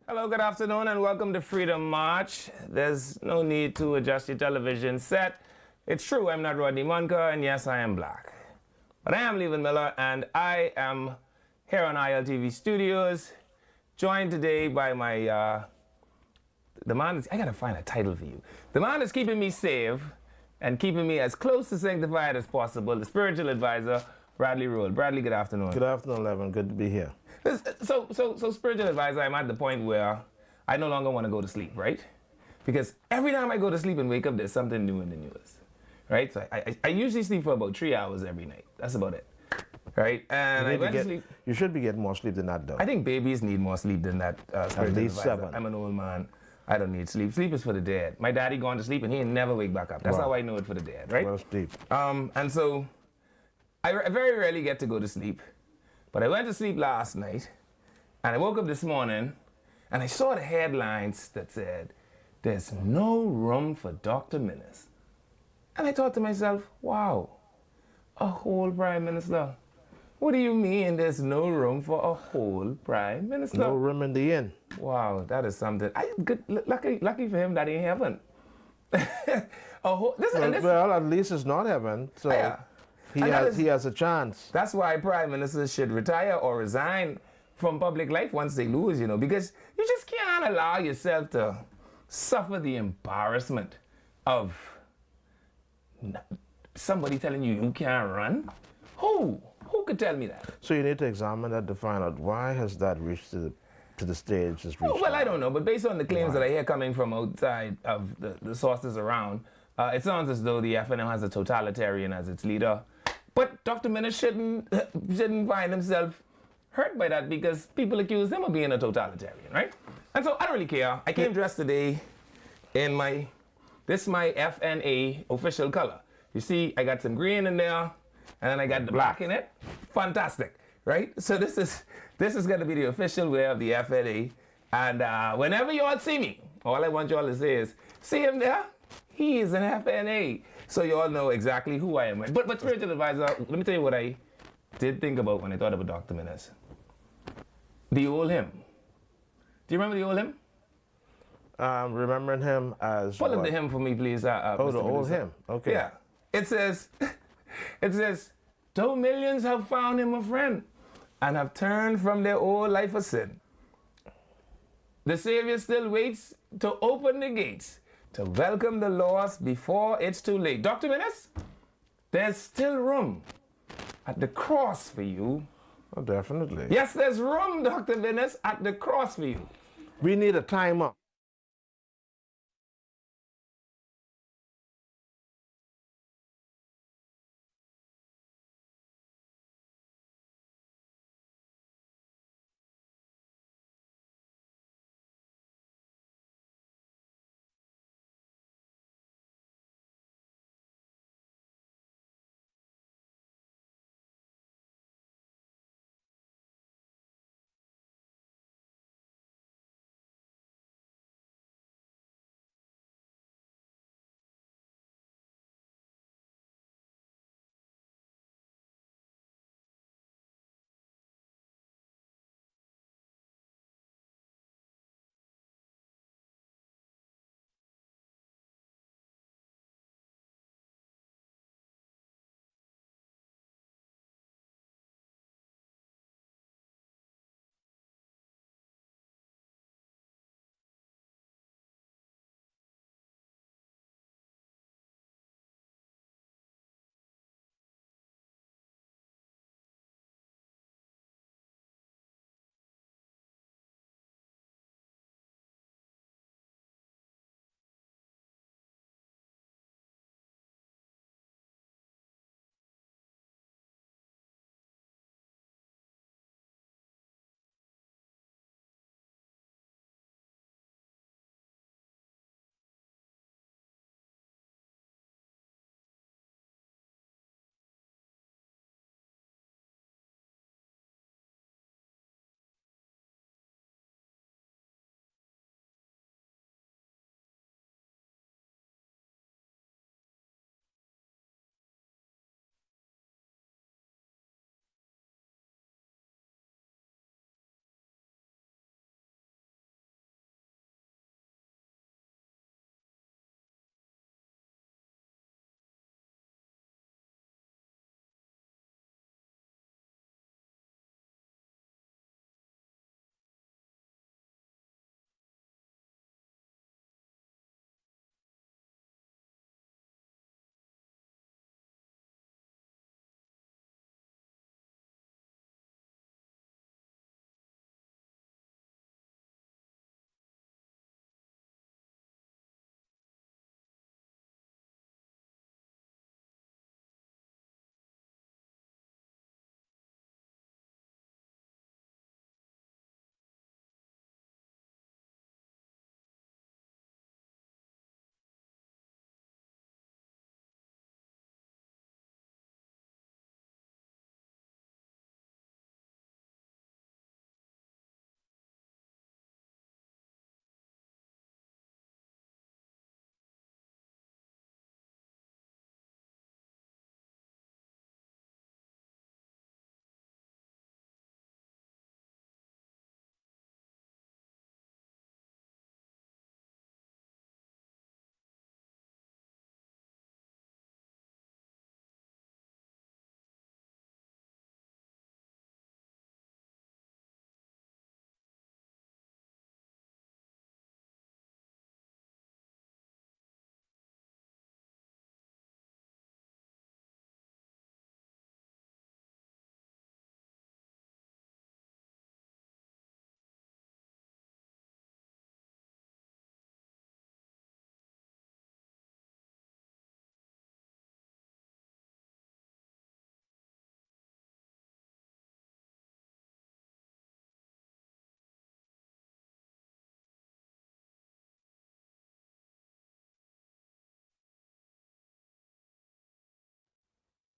Hello, good afternoon, and welcome to Freedom March. There's no need to adjust your television set. It's true, I'm not Rodney Munker, and yes, I am black. But I am Levan Miller, and I am here on ILTV Studios, joined today by my, the man is, I gotta find a title for you. The man is keeping me safe and keeping me as close to sanctified as possible, the spiritual advisor, Bradley Rule. Bradley, good afternoon. Good afternoon, Levan. Good to be here. So spiritual advisor, I'm at the point where I no longer want to go to sleep, right? Because every time I go to sleep and wake up, there's something new in the news, right? So I usually sleep for about 3 hours every night. That's about it, right? And I went to sleep. You should be getting more sleep than that, though. I think babies need more sleep than that. At least advisor. 7. I'm an old man. I don't need sleep. Sleep is for the dead. My daddy gone to sleep and he ain't never wake back up. That's how I know it for the dead, right? Well, sleep. And so I very rarely get to go to sleep. But I went to sleep last night, and I woke up this morning, and I saw the headlines that said, "There's no room for Dr. Minnis." And I thought to myself, wow, a whole prime minister? What do you mean there's no room for a whole prime minister? No room in the inn. Wow, that is something. Lucky for him that ain't heaven. Well, at least it's not heaven, so Yeah. he has a chance. That's why prime ministers should retire or resign from public life once they lose, because you just can't allow yourself to suffer the embarrassment of somebody telling you you can't run. Who could tell me that? So you need to examine that to find out why has that reached to the stage it's reached. Well, I don't know, but based on the claims that I hear coming from outside of the sources around, it sounds as though the FNM has a totalitarian as its leader. But Dr. Minnis shouldn't find himself hurt by that because people accuse him of being a totalitarian, right? And so I don't really care. I came dressed today in my FNA official color. You see, I got some green in there, and then I got the black in it. Fantastic, right? So this is going to be the official wear of the FNA. And whenever y'all see me, all I want y'all to say is, see him there? He is an FNA. So you all know exactly who I am. But spiritual advisor, let me tell you what I did think about when I thought about Dr. Minnis. The old hymn. Do you remember the old hymn? Remembering him as Pull up the hymn for me, please. Oh, the old hymn. Okay. Yeah. It says, though millions have found him a friend and have turned from their old life of sin, the Savior still waits to open the gates to welcome the lost before it's too late. Dr. Minnis, there's still room at the cross for you. Oh, definitely. Yes, there's room, Dr. Minnis, at the cross for you. We need a timer.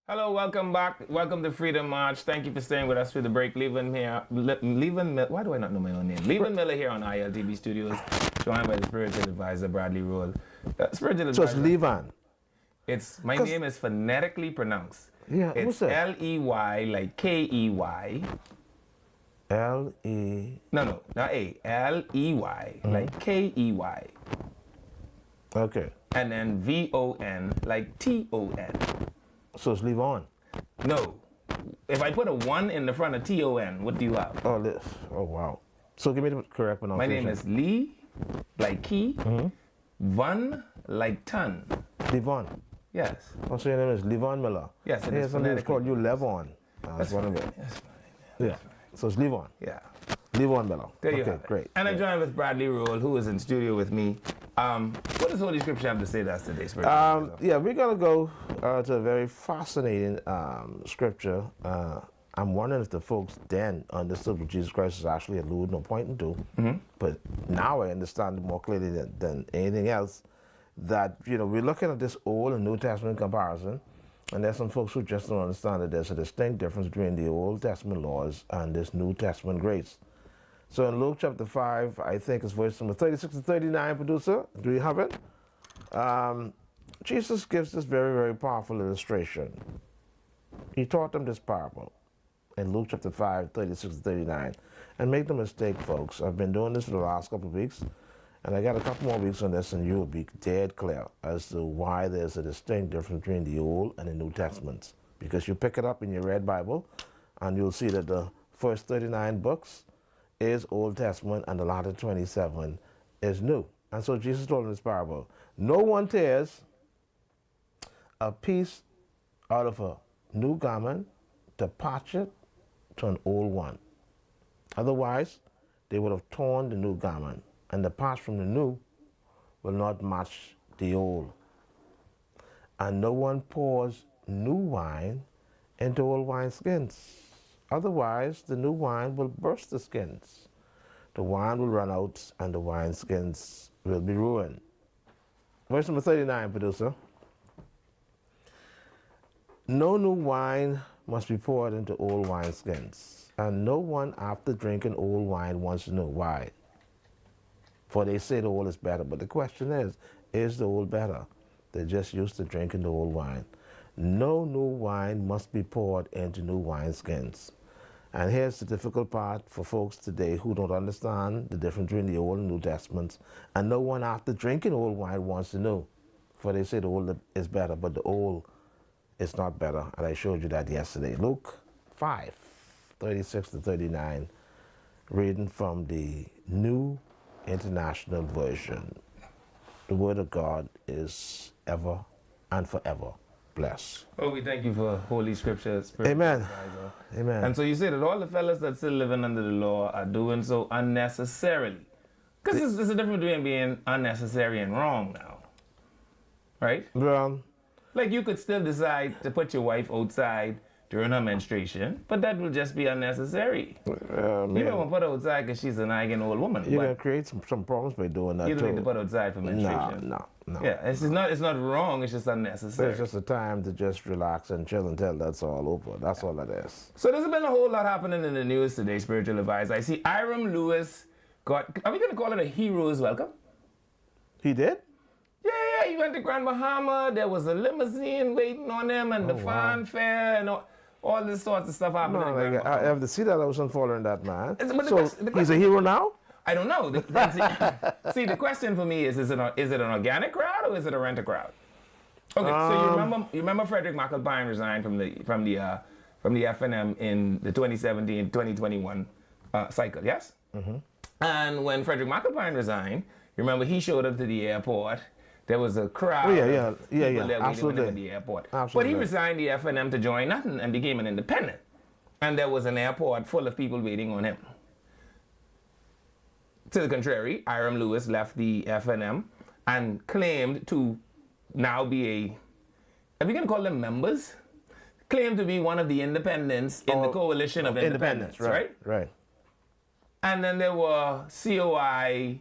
Hello, welcome back. Welcome to Freedom March. Thank you for staying with us through the break. Why do I not know my own name? Levan Miller here on ILTV Studios, joined by the spiritual advisor Bradley Roll. Spiritual So it's advisor. Levan. My name is phonetically pronounced. Yeah, It's what's that? L-E-Y, like K-E-Y. L-E. No, not A. L-E-Y, like K-E-Y. Okay. And then V-O-N, like T-O-N. So it's Levon. No. If I put a 1 in the front of T-O-N, what do you have? Oh, this. Oh, wow. So give me the correct My pronunciation. name is Lee, like key. Van, like ton. Levon. Yes. Oh, so your name is Levon Miller. Yes, it Yeah, is somebody phonetically. called you Levon. That's one of it. That's fine. Yeah. So it's Levon. Yeah. Levon Miller. There you Okay, have it. great. And I'm great. joined with Bradley Roll, who is in studio with me. What does Holy Scripture have to say to us today, Spiritual? Yeah, we're going to go to a very fascinating scripture. I'm wondering if the folks then understood what Jesus Christ is actually alluding or pointing to. But now I understand it more clearly than anything else that, we're looking at this Old and New Testament comparison. And there's some folks who just don't understand that there's a distinct difference between the Old Testament laws and this New Testament grace. So in Luke chapter 5, I think it's verse number 36 to 39, producer. Do you have it? Jesus gives this very, very powerful illustration. He taught them this parable in Luke chapter 5, 36 to 39. And make no mistake, folks, I've been doing this for the last couple of weeks, and I got a couple more weeks on this, and you'll be dead clear as to why there's a distinct difference between the Old and the New Testaments. Because you pick it up in your red Bible, and you'll see that the first 39 books is Old Testament, and the latter 27 is New. And so Jesus told in this parable, no one tears a piece out of a new garment to patch it to an old one. Otherwise, they would have torn the new garment, and the patch from the new will not match the old. And no one pours new wine into old wineskins. Otherwise, the new wine will burst the skins. The wine will run out, and the wineskins will be ruined. Verse number 39, producer. No new wine must be poured into old wineskins, and no one after drinking old wine wants to know why. For they say the old is better, but the question is the old better? They're just used to drinking the old wine. No new wine must be poured into new wineskins. And here's the difficult part for folks today who don't understand the difference between the Old and New Testaments. And no one after drinking old wine wants to know. For they say the old is better, but the old is not better. And I showed you that yesterday. Luke 5, 36 to 39, reading from the New International Version. The Word of God is ever and forever blessed. Oh, we thank you for Holy Scripture, Spiritual Amen. Advisor. Amen. And so you say that all the fellas that still living under the law are doing so unnecessarily. Because there's a difference between being unnecessary and wrong now. Right? Well, Like you could still decide to put your wife outside during her menstruation, but that will just be unnecessary. You don't want to put her outside because she's a nagging old woman. you're going But to create some problems by doing that you don't too. need to put her outside for menstruation. No. Yeah, it's not wrong, it's just unnecessary. It's just a time to just relax and chill until that's all over. That's all it is. So there's been a whole lot happening in the news today, Spiritual Advisor. I see Hiram Lewis are we going to call it a hero's welcome? He did? Yeah, he went to Grand Bahama. There was a limousine waiting on him and the fanfare and all this sorts of stuff happening. No, in Grand like, I Bahama. have to see that I wasn't following that, man. But the So question- he's a hero now? I don't know. See, the question for me is it an organic crowd or is it a rent a crowd? Okay, so you remember Frederick McAlpine resigned from the FNM in the 2017-2021 cycle, yes? Mm-hmm. And when Frederick McAlpine resigned, you remember he showed up to the airport. There was a crowd. Oh, yeah, of people there waiting absolutely. at the airport. Absolutely. But he resigned the FNM to join nothing and became an independent. And there was an airport full of people waiting on him. To the contrary, Hiram Lewis left the FNM and claimed to now be are we going to call them members? Claimed to be one of the independents in the coalition of independents, right? Right. And then there were COI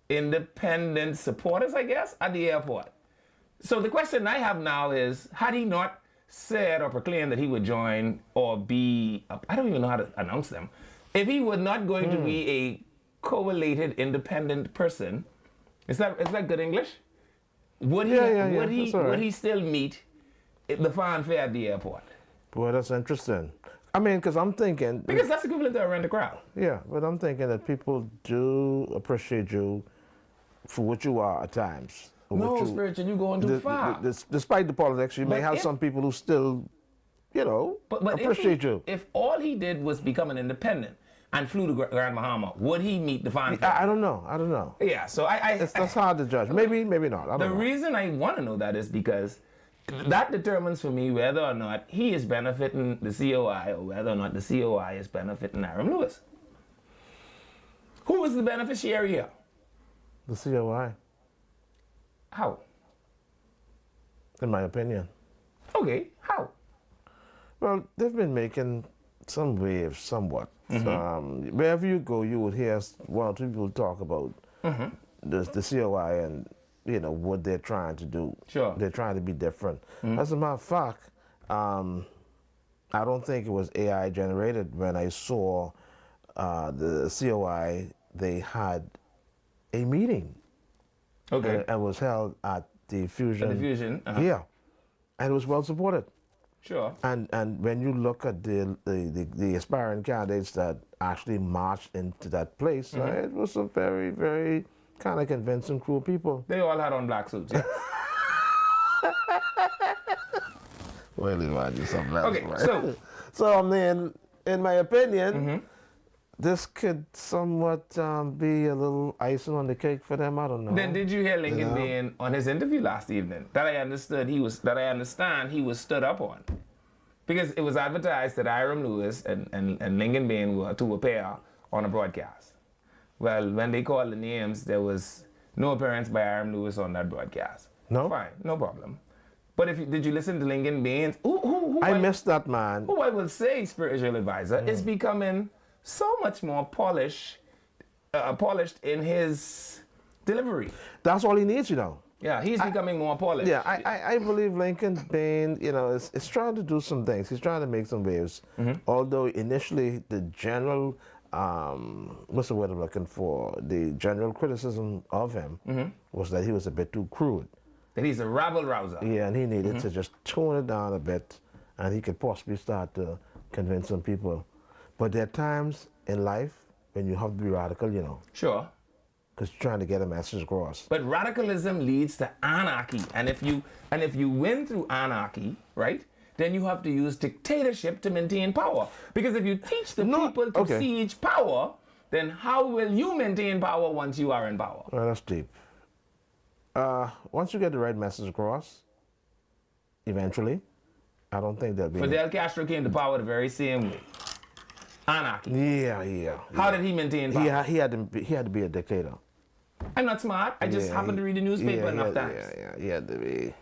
independent supporters, I guess, at the airport. So the question I have now is, had he not said or proclaimed that he would join or be, I don't even know how to announce them. If he were not going to be a collated independent person, is that good English? Would he would he still meet the fanfare at the airport? Boy, that's interesting. I mean, because I'm thinking... Because that's equivalent to a rent a crowd. Yeah, but I'm thinking that people do appreciate you for what you are at times. No, spiritual, you're going too far. Despite the politics, you may have some people who still, appreciate you. If all he did was become an independent and flew to Grand Bahama, would he meet the fanfare? I don't know. Yeah, so that's hard to judge. Maybe not. I don't know. The reason I want to know that is because that determines for me whether or not he is benefiting the COI or whether or not the COI is benefiting Hiram Lewis. Who is the beneficiary here? The COI. How? In my opinion. Okay, how? Well, they've been making some waves somewhat. Wherever you go, you would hear one or two people talk about the COI and what they're trying to do. Sure. They're trying to be different. As a matter of fact, I don't think it was AI generated when I saw the COI. They had a meeting. Okay. And was held at the Fusion. At the Fusion. Yeah. And it was well supported. Sure. And when you look at the aspiring candidates that actually marched into that place, it was a very, very kind of convincing crew of people. They all had on black suits, yeah. Well, imagine something else. Okay, right? So I mean, in my opinion, this could somewhat be a little icing on the cake for them. I don't know. Then did you hear Lincoln Bain on his interview last evening? That I understand he was stood up on, because it was advertised that Hiram Lewis and Lincoln Bain were to appear on a broadcast. Well, when they called the names, there was no appearance by Hiram Lewis on that broadcast. No, fine, no problem. But did you listen to Lincoln Bain's? I missed that man. Who I will say, spiritual advisor, is becoming so much more polished in his delivery. That's all he needs, Yeah, he's becoming more polished. Yeah, I believe Lincoln Bain, is trying to do some things. He's trying to make some waves. Although initially the general, what's the word I'm looking for? The general criticism of him was that he was a bit too crude. That he's a rabble-rouser. Yeah, and he needed to just tone it down a bit, and he could possibly start to convince some people. But there are times in life when you have to be radical, Sure. because you're trying to get a message across. But radicalism leads to anarchy, and if you win through anarchy, right, then you have to use dictatorship to maintain power. Because if you teach the people to siege power, then how will you maintain power once you are in power? Well, that's deep. Once you get the right message across, eventually, I don't think there'll be... Fidel Castro came to power the very same way. Anarchy. Yeah. How did he maintain power? He had to be a dictator. I'm not smart. I just happened to read the newspaper enough times. Yeah, he had to be.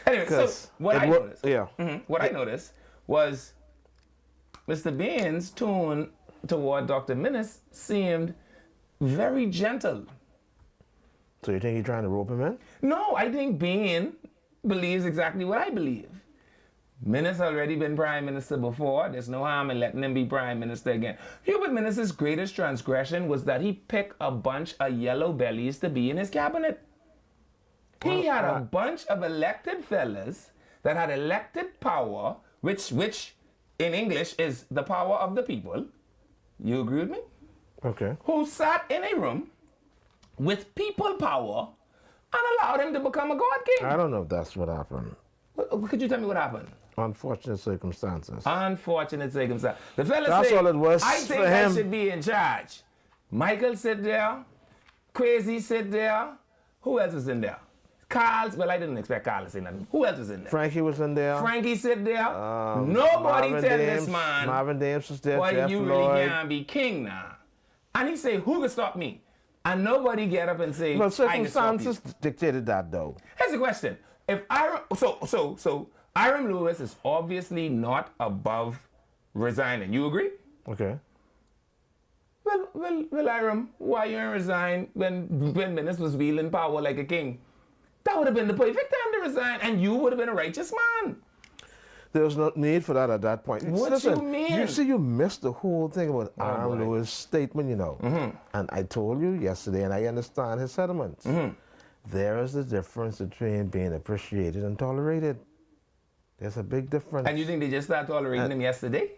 Anyway, so what I noticed, what I noticed was Mr. Bain's tone toward Dr. Minnis seemed very gentle. So you think he's trying to rope him in? No, I think Bain believes exactly what I believe. Minnis already been prime minister before. There's no harm in letting him be prime minister again. Hubert Minnis's greatest transgression was that he picked a bunch of yellow bellies to be in his cabinet. He had a bunch of elected fellas that had elected power, which in English is the power of the people. You agree with me? Okay. Who sat in a room with people power and allowed him to become a god king. I don't know if that's what happened. Could you tell me what happened? Unfortunate circumstances. Unfortunate circumstances. The fella That's said, all it was I think for him. I should be in charge. Michael sit there. Crazy sit there. Who else was in there? Carl's. Well, I didn't expect Carl to say nothing. Who else was in there? Frankie was in there. Frankie sit there. Nobody tell this man. Marvin Dames was there. Boy, Jeff you Lloyd. really can't be king now. And he say, who can stop me? And nobody get up and say, Well, I can stop you. circumstances dictated that, though. Here's the question. If Hiram Lewis is obviously not above resigning. You agree? Okay. Well, Hiram, why you ain't resign when Minnis was wielding power like a king? That would have been the perfect time to resign, and you would have been a righteous man. There was no need for that at that point. What you mean? You see, you missed the whole thing about Aaron boy. Lewis' statement, you know. And I told you yesterday, and I understand his sentiments. There is a difference between being appreciated and tolerated. There's a big difference. And you think they just started tolerating him yesterday?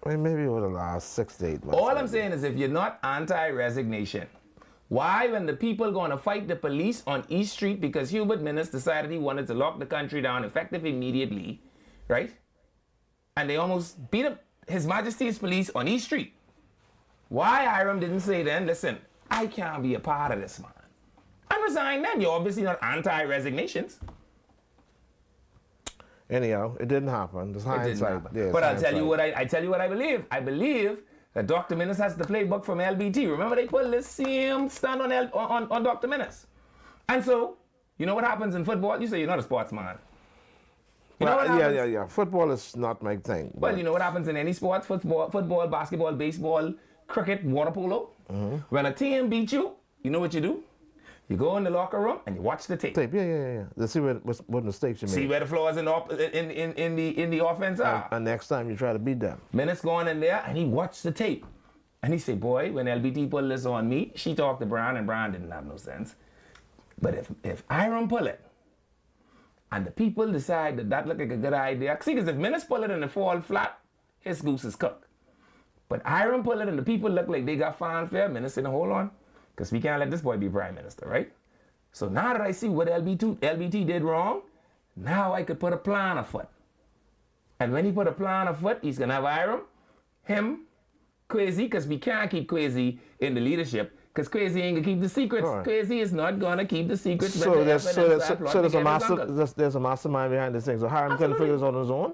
I mean, maybe over the last 6 to 8 months. All I'm saying is if you're not anti-resignation, why, when the people going to fight the police on East Street because Hubert Minnis decided he wanted to lock the country down effective immediately, right? And they almost beat up His Majesty's police on East Street. Why Hiram didn't say then, listen, I can't be a part of this, man. And resign then. You're obviously not anti-resignations. Anyhow, it didn't happen. There's hindsight. Yes, but I'll tell you what I tell you what I believe. I believe that Dr. Minnis has the playbook from LBT. Remember they put the same stunt on Dr. Minnis. And so, you know what happens in football? You say you're not a sportsman. You know what happens? Yeah. Football is not my thing. Well, you know what happens in any sport? Football, basketball, baseball, cricket, water polo. When a team beats you, you know what you do? You go in the locker room and you watch the tape. Yeah. To see what mistakes you made. See where the flaws in the offense are. And next time you try to beat them. Minnis going in there and he watched the tape. And he say, boy, when LBT pulled this on me, she talked to Brian and Brian didn't have no sense. But if Hiram pull it, and the people decide that look like a good idea, see, because if Minnis pull it and it fall flat, his goose is cooked. But Hiram pull it and the people look like they got fanfare, Minnis said, hold on, because we can't let this boy be prime minister, right? So now that I see what LBT did wrong, now I could put a plan afoot. And when he put a plan afoot, he's going to have Hiram, him, Kwesi, because we can't keep Kwesi in the leadership, because Kwesi ain't going to keep the secrets. Right. Kwesi is not going to keep the secrets. So there's a mastermind behind this thing. So Hiram couldn't figure this out on his own?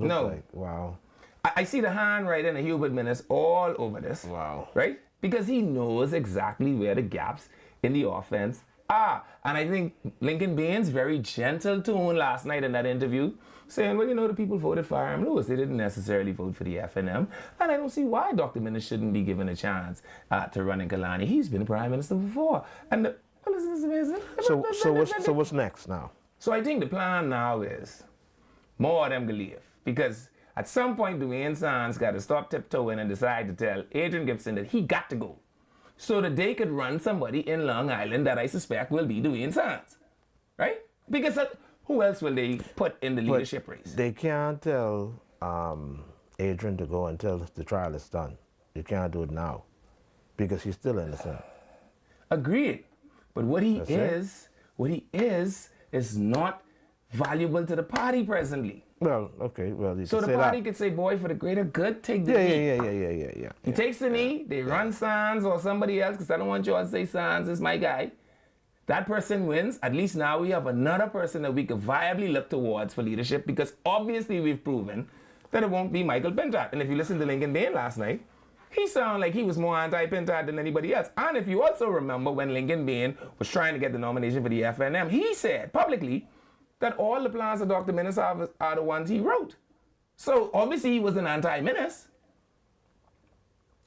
No. Like, wow. I see the handwriting of Hubert Minnis all over this. Wow. Right? Because he knows exactly where the gaps in the offense are. And I think Lincoln Baines, very gentle tone last night in that interview, saying, well, you know, the people voted for Hiram Lewis. They didn't necessarily vote for the FNM. And I don't see why Dr. Minnis shouldn't be given a chance to run in Kalani. He's been prime minister before. And this is amazing. So what's next now? So I think the plan now is more of them can leave. Because at some point, Dwayne Sands got to stop tiptoeing and decide to tell Adrian Gibson that he got to go. So that they could run somebody in Long Island that I suspect will be Dwayne Sands. Right? Because who else will they put in the leadership race? They can't tell Adrian to go until the trial is done. You can't do it now because he's still innocent. Agreed. But what he is not valuable to the party presently. Well, okay. Well, so the party could say, boy, for the greater good, take the knee. Yeah. He takes the knee, they run Sands or somebody else, because I don't want you all to say Sands is my guy. That person wins. At least now we have another person that we could viably look towards for leadership, because obviously we've proven that it won't be Michael Pintard. And if you listen to Lincoln Bain last night, he sounded like he was more anti-Pintard than anybody else. And if you also remember when Lincoln Bain was trying to get the nomination for the FNM, he said publicly that all the plans of Dr. Minnis are the ones he wrote. So obviously he was an anti-Minnis.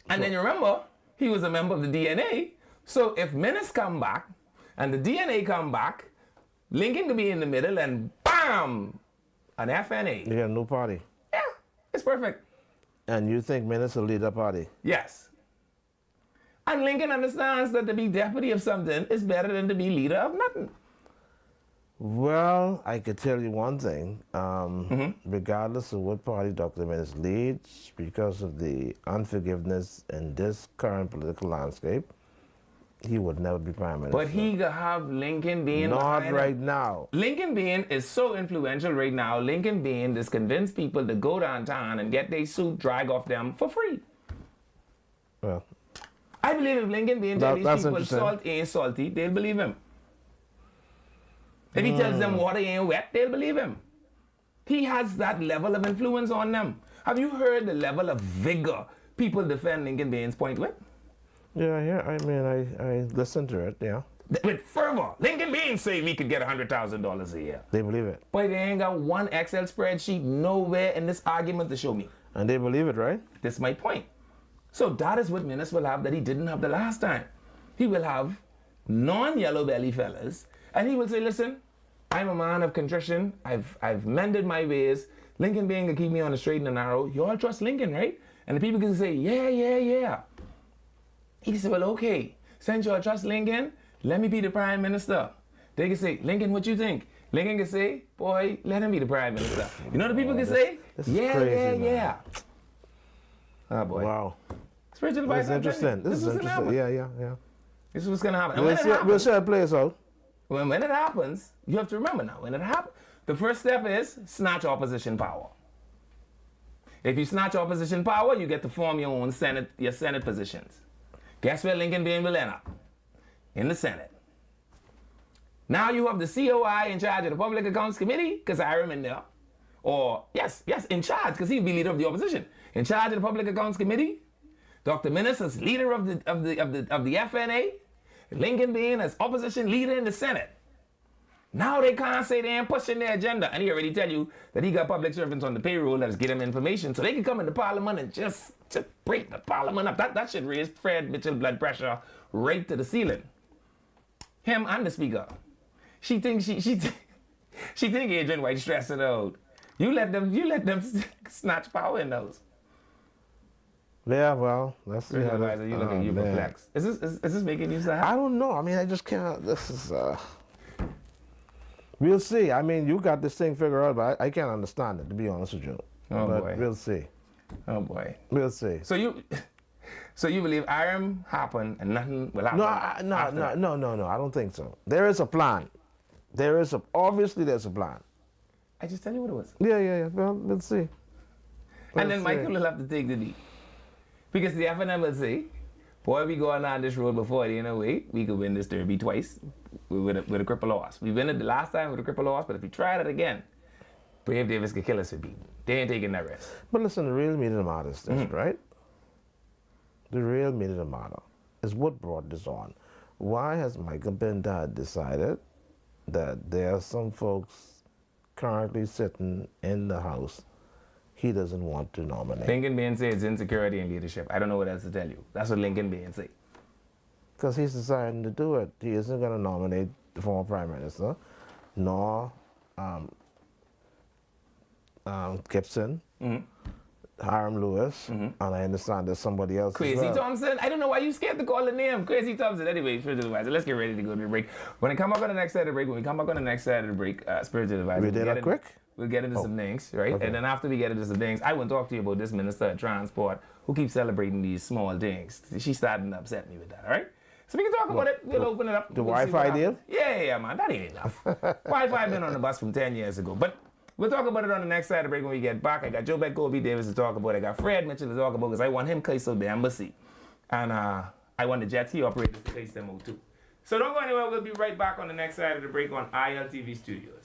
And then you remember, he was a member of the DNA. So if Minnis come back and the DNA come back, Lincoln could be in the middle and bam, an FNA. You got a new party. Yeah, it's perfect. And you think Minnis will lead the party? Yes. And Lincoln understands that to be deputy of something is better than to be leader of nothing. Well, I could tell you one thing. Regardless of what party Dr. Minnis leads, because of the unforgiveness in this current political landscape, he would never be prime minister. But he could have Lincoln Bain. Not right now. Lincoln Bain is so influential right now. Lincoln Bain has convinced people to go downtown and get their suit drag off them for free. Well, I believe if Lincoln Bain tells these people salt ain't salty, they'll believe him. If he tells them water ain't wet, they'll believe him. He has that level of influence on them. Have you heard the level of vigor people defend Lincoln Bain's point with? Yeah, I listened to it, yeah. With fervor. Lincoln Bain say we could get $100,000 a year. They believe it. But they ain't got one Excel spreadsheet nowhere in this argument to show me. And they believe it, right? This is my point. So that is what Minnis will have that he didn't have the last time. He will have non-yellow belly fellas, and he will say, listen, I'm a man of contrition. I've mended my ways. Lincoln being to keep me on the straight and the narrow. You all trust Lincoln, right? And the people can say, yeah, yeah, yeah. He said, well, okay. Since you all trust Lincoln, let me be the prime minister. They can say, Lincoln, what you think? Lincoln can say, boy, let him be the prime minister. You know the people can say? This is Yeah, crazy, yeah, man. yeah. Oh, boy. Wow. Spiritual This advice. is interesting. This is interesting. Yeah. This is what's going to happen. And We'll see how it plays out. when it happens, you have to remember now, when it happens, the first step is snatch opposition power. If you snatch opposition power, you get to form your own Senate positions. Guess where Lincoln Bain will end up? In the Senate. Now you have the COI in charge of the Public Accounts Committee, because I am in there. Or, yes, in charge, because he'd be leader of the opposition. In charge of the Public Accounts Committee, Dr. Minnis as leader of the FNA, Lincoln Bain as opposition leader in the Senate. Now they can't say they ain't pushing their agenda. And he already tell you that he got public servants on the payroll that is get him information so they can come into Parliament and just break the Parliament up. That should raise Fred Mitchell blood pressure right to the ceiling. Him and the speaker. She think Adrian White stressing out. You let them snatch power in those. Yeah, well, let's see. You looking you perplexed. Is this making you sad? I don't know. I mean, I just can't. This is. We'll see. I mean, you got this thing figured out, but I can't understand it, to be honest with you. Oh, but boy. We'll see. Oh boy. We'll see. So you believe Iram happen and nothing will happen? No. I don't think so. There is a plan. Obviously there's a plan. I just tell you what it was. Yeah. Well, let's see. And then Michael will have to take the lead. Because the FNM will say, boy, we going on this road before the end of the way, we could win this derby twice with a cripple horse. We win it the last time with a cripple horse, but if we try it again, Brave Davis could kill us with beat. They ain't taking that risk. But listen, the real meat of the matter is this, right? The real meat of the matter is what brought this on. Why has Michael Bendad decided that there are some folks currently sitting in the House he doesn't want to nominate? Lincoln Bain says it's insecurity in leadership. I don't know what else to tell you. That's what Lincoln Bain say. Because he's deciding to do it. He isn't going to nominate the former Prime Minister, nor Gibson, Hiram Lewis, and I understand there's somebody else. Crazy Thompson. I don't know why you scared to call the name. Crazy Thompson. Anyway, spiritual advisor. Let's get ready to go to the break. When we come back on the next side of the break, spiritual advisor. We did that quick? We'll get into some things, right? Okay. And then after we get into some things, I want to talk to you about this Minister of Transport who keeps celebrating these small things. She's starting to upset me with that, all right? So we can talk about it. We'll open it up. The We'll see Wi-Fi what deal? happens. Yeah, man. That ain't enough. Wi-Fi been on the bus from 10 years ago. But we'll talk about it on the next side of the break when we get back. I got Joe Beck, Colby Davis to talk about. I got Fred Mitchell to talk about because I want him case out the embassy. And I want the jets he operates to case them out too. So don't go anywhere. We'll be right back on the next side of the break on ILTV Studios.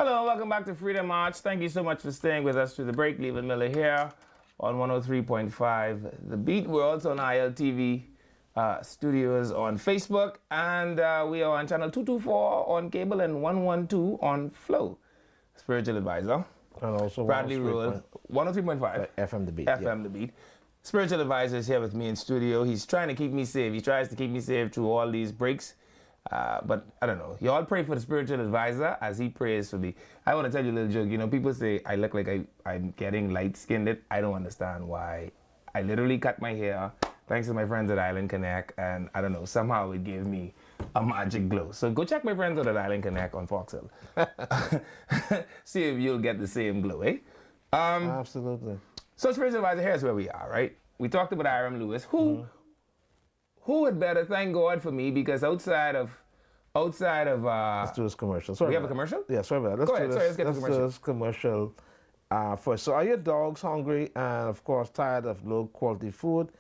Hello, welcome back to Freedom March. Thank you so much for staying with us through the break. Leland Miller here on 103.5 The Beat. We're also on ILTV studios on Facebook, and we are on channel 224 on cable and 112 on Flow. Spiritual advisor. And also Bradley Rule, 103.5 FM The Beat. FM The Beat. Spiritual advisor is here with me in studio. He's trying to keep me safe. He tries to keep me safe through all these breaks. But I don't know. Y'all pray for the spiritual advisor as he prays for me. I want to tell you a little joke. You know, people say I look like I'm getting light-skinned. I don't understand why. I literally cut my hair thanks to my friends at Island Connect, and I don't know, somehow it gave me a magic glow. So go check my friends at Island Connect on Fox Hill. See if you'll get the same glow, eh? Absolutely. So spiritual advisor, here's where we are, right? We talked about Hiram Lewis, who had better thank God for me, because outside of Let's do this commercial. Sorry, we have a commercial? Yeah, sorry about that. Go ahead. Sorry, let's get the commercial. Do this commercial first. So, are your dogs hungry and, of course, tired of low-quality food?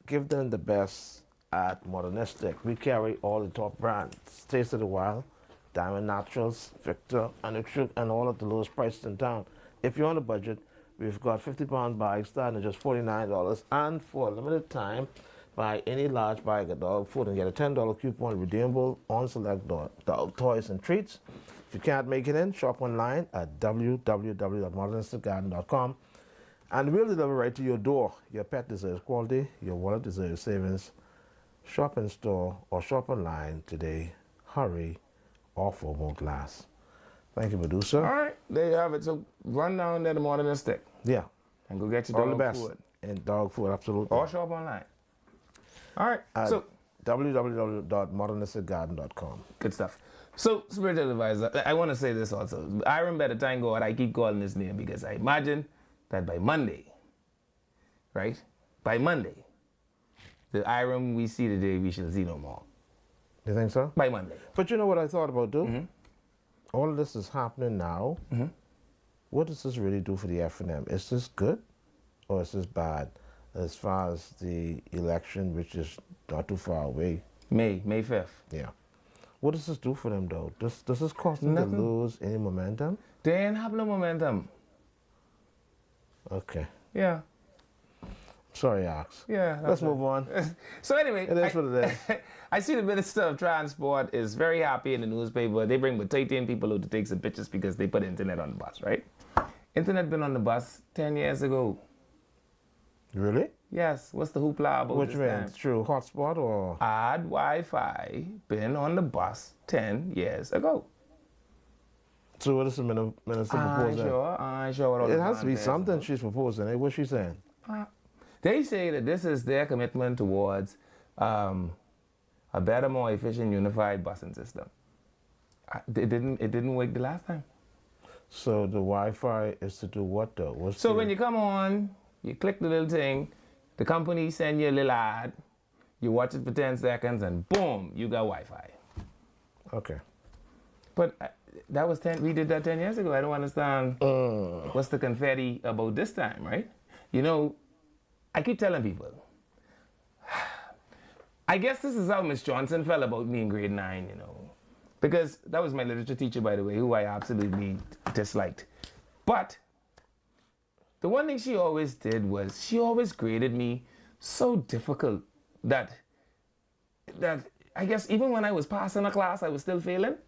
Give them the best at Modernistic. We carry all the top brands: Taste of the Wild, Diamond Naturals, Victor, and Nutric, and all at the lowest prices in town. If you're on a budget, we've got 50-pound bags starting at just $49, and for a limited time, buy any large bag of dog food and get a $10 coupon redeemable on select dog toys and treats. If you can't make it in, shop online at www.modernisticgarden.com, and we'll deliver right to your door. Your pet deserves quality. Your wallet deserves savings. Shop in store or shop online today. Hurry, or for more glass. Thank you, producer. All right, there you have it. So run down there to Modernistic. Yeah. And go get your All dog the best. food. And dog food, absolutely. Or shop online. All right, so www.modernisticgarden.com. good stuff. So, spiritual advisor, I want to say this also. Hiram better thank God I keep calling his name, because I imagine that by Monday, right? By Monday, the Hiram we see today, we shall see no more. You think so? By Monday. But you know what I thought about, too? All of this is happening now. What does this really do for the F&M? Is this good or is this bad as far as the election, which is not too far away? May 5th. Yeah. What does this do for them, though? Does this cause them to lose any momentum? They ain't have no momentum. Okay. Yeah. Sorry, Ox. Yeah. Let's move on. So anyway, It is what it is. I see the Minister of Transport is very happy in the newspaper. They bring Batatian people out to take some pictures because they put internet on the bus, right? Internet been on the bus 10 years ago. Really? Yes. What's the hoopla about Which this means time? true hotspot or? Odd Wi-Fi been on the bus 10 years ago. So what is the minister proposing? I ain't sure what all It the has to be context something is. she's proposing. Eh? What's she saying? They say that this is their commitment towards a better, more efficient, unified busing system. It didn't work the last time. So the Wi-Fi is to do what, though? So when you come on, you click the little thing, the company send you a little ad, you watch it for 10 seconds, and boom, you got Wi-Fi. Okay. But that was 10. We did that 10 years ago. I don't understand what's the confetti about this time, right? You know, I keep telling people, I guess this is how Miss Johnson felt about me in grade 9, you know. Because that was my literature teacher, by the way, who I absolutely disliked. But the one thing she always did was she always graded me so difficult that I guess even when I was passing a class, I was still failing.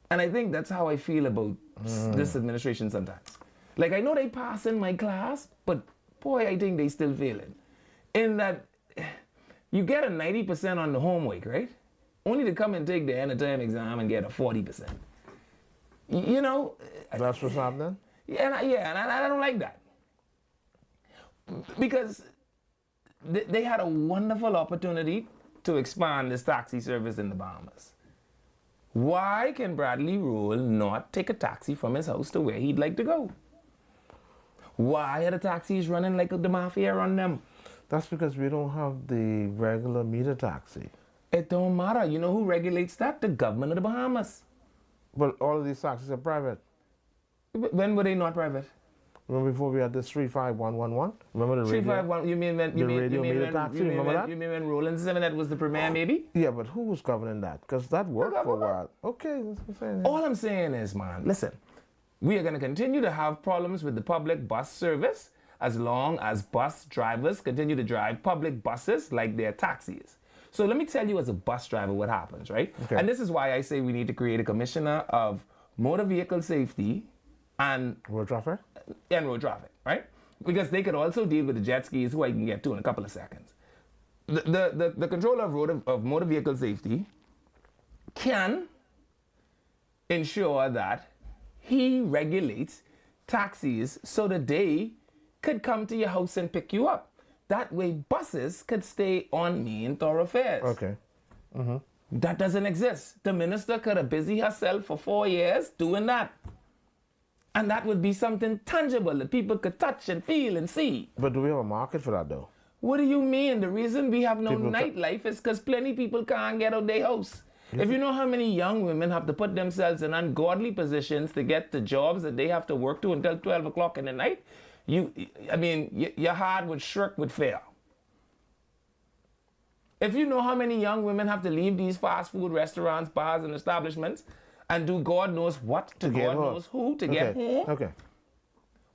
And I think that's how I feel about this administration sometimes. Like, I know they pass in my class, but boy, I think they still failing. In that you get a 90% on the homework, right? Only to come and take the end of term exam and get a 40%. You know? That's what's happening? And I don't like that. Because they had a wonderful opportunity to expand this taxi service in the Bahamas. Why can Bradley Rule not take a taxi from his house to where he'd like to go? Why are the taxis running like the mafia run them? That's because we don't have the regular meter taxi. It don't matter. You know who regulates that? The government of the Bahamas. But all of these taxis are private. When were they not private? Remember before we had this 35111? Remember the radio? 351. You mean when? You The mean, radio you mean meter when, taxi, you mean remember when, that? You mean when Roland 7 that was the premier, maybe? Yeah, but who was governing that? Because that worked for a while. Okay, that's what I'm saying. All I'm saying is, man, listen. We are going to continue to have problems with the public bus service as long as bus drivers continue to drive public buses like they're taxis. So let me tell you as a bus driver what happens, right? Okay. And this is why I say we need to create a commissioner of motor vehicle safety and Road traffic? road traffic, right? Because they could also deal with the jet skis, who I can get to in a couple of seconds. The controller of motor vehicle safety can ensure that he regulates taxis so that they could come to your house and pick you up. That way buses could stay on main thoroughfares. Okay. That doesn't exist. The minister could have busy herself for 4 years doing that. And that would be something tangible that people could touch and feel and see. But do we have a market for that, though? What do you mean? The reason we have no People nightlife is because plenty people can't get out their house. If you know how many young women have to put themselves in ungodly positions to get the jobs that they have to work to until 12 o'clock in the night, your heart would shriek with fear. If you know how many young women have to leave these fast food restaurants, bars, and establishments and do God knows what to God knows who to get home, Okay.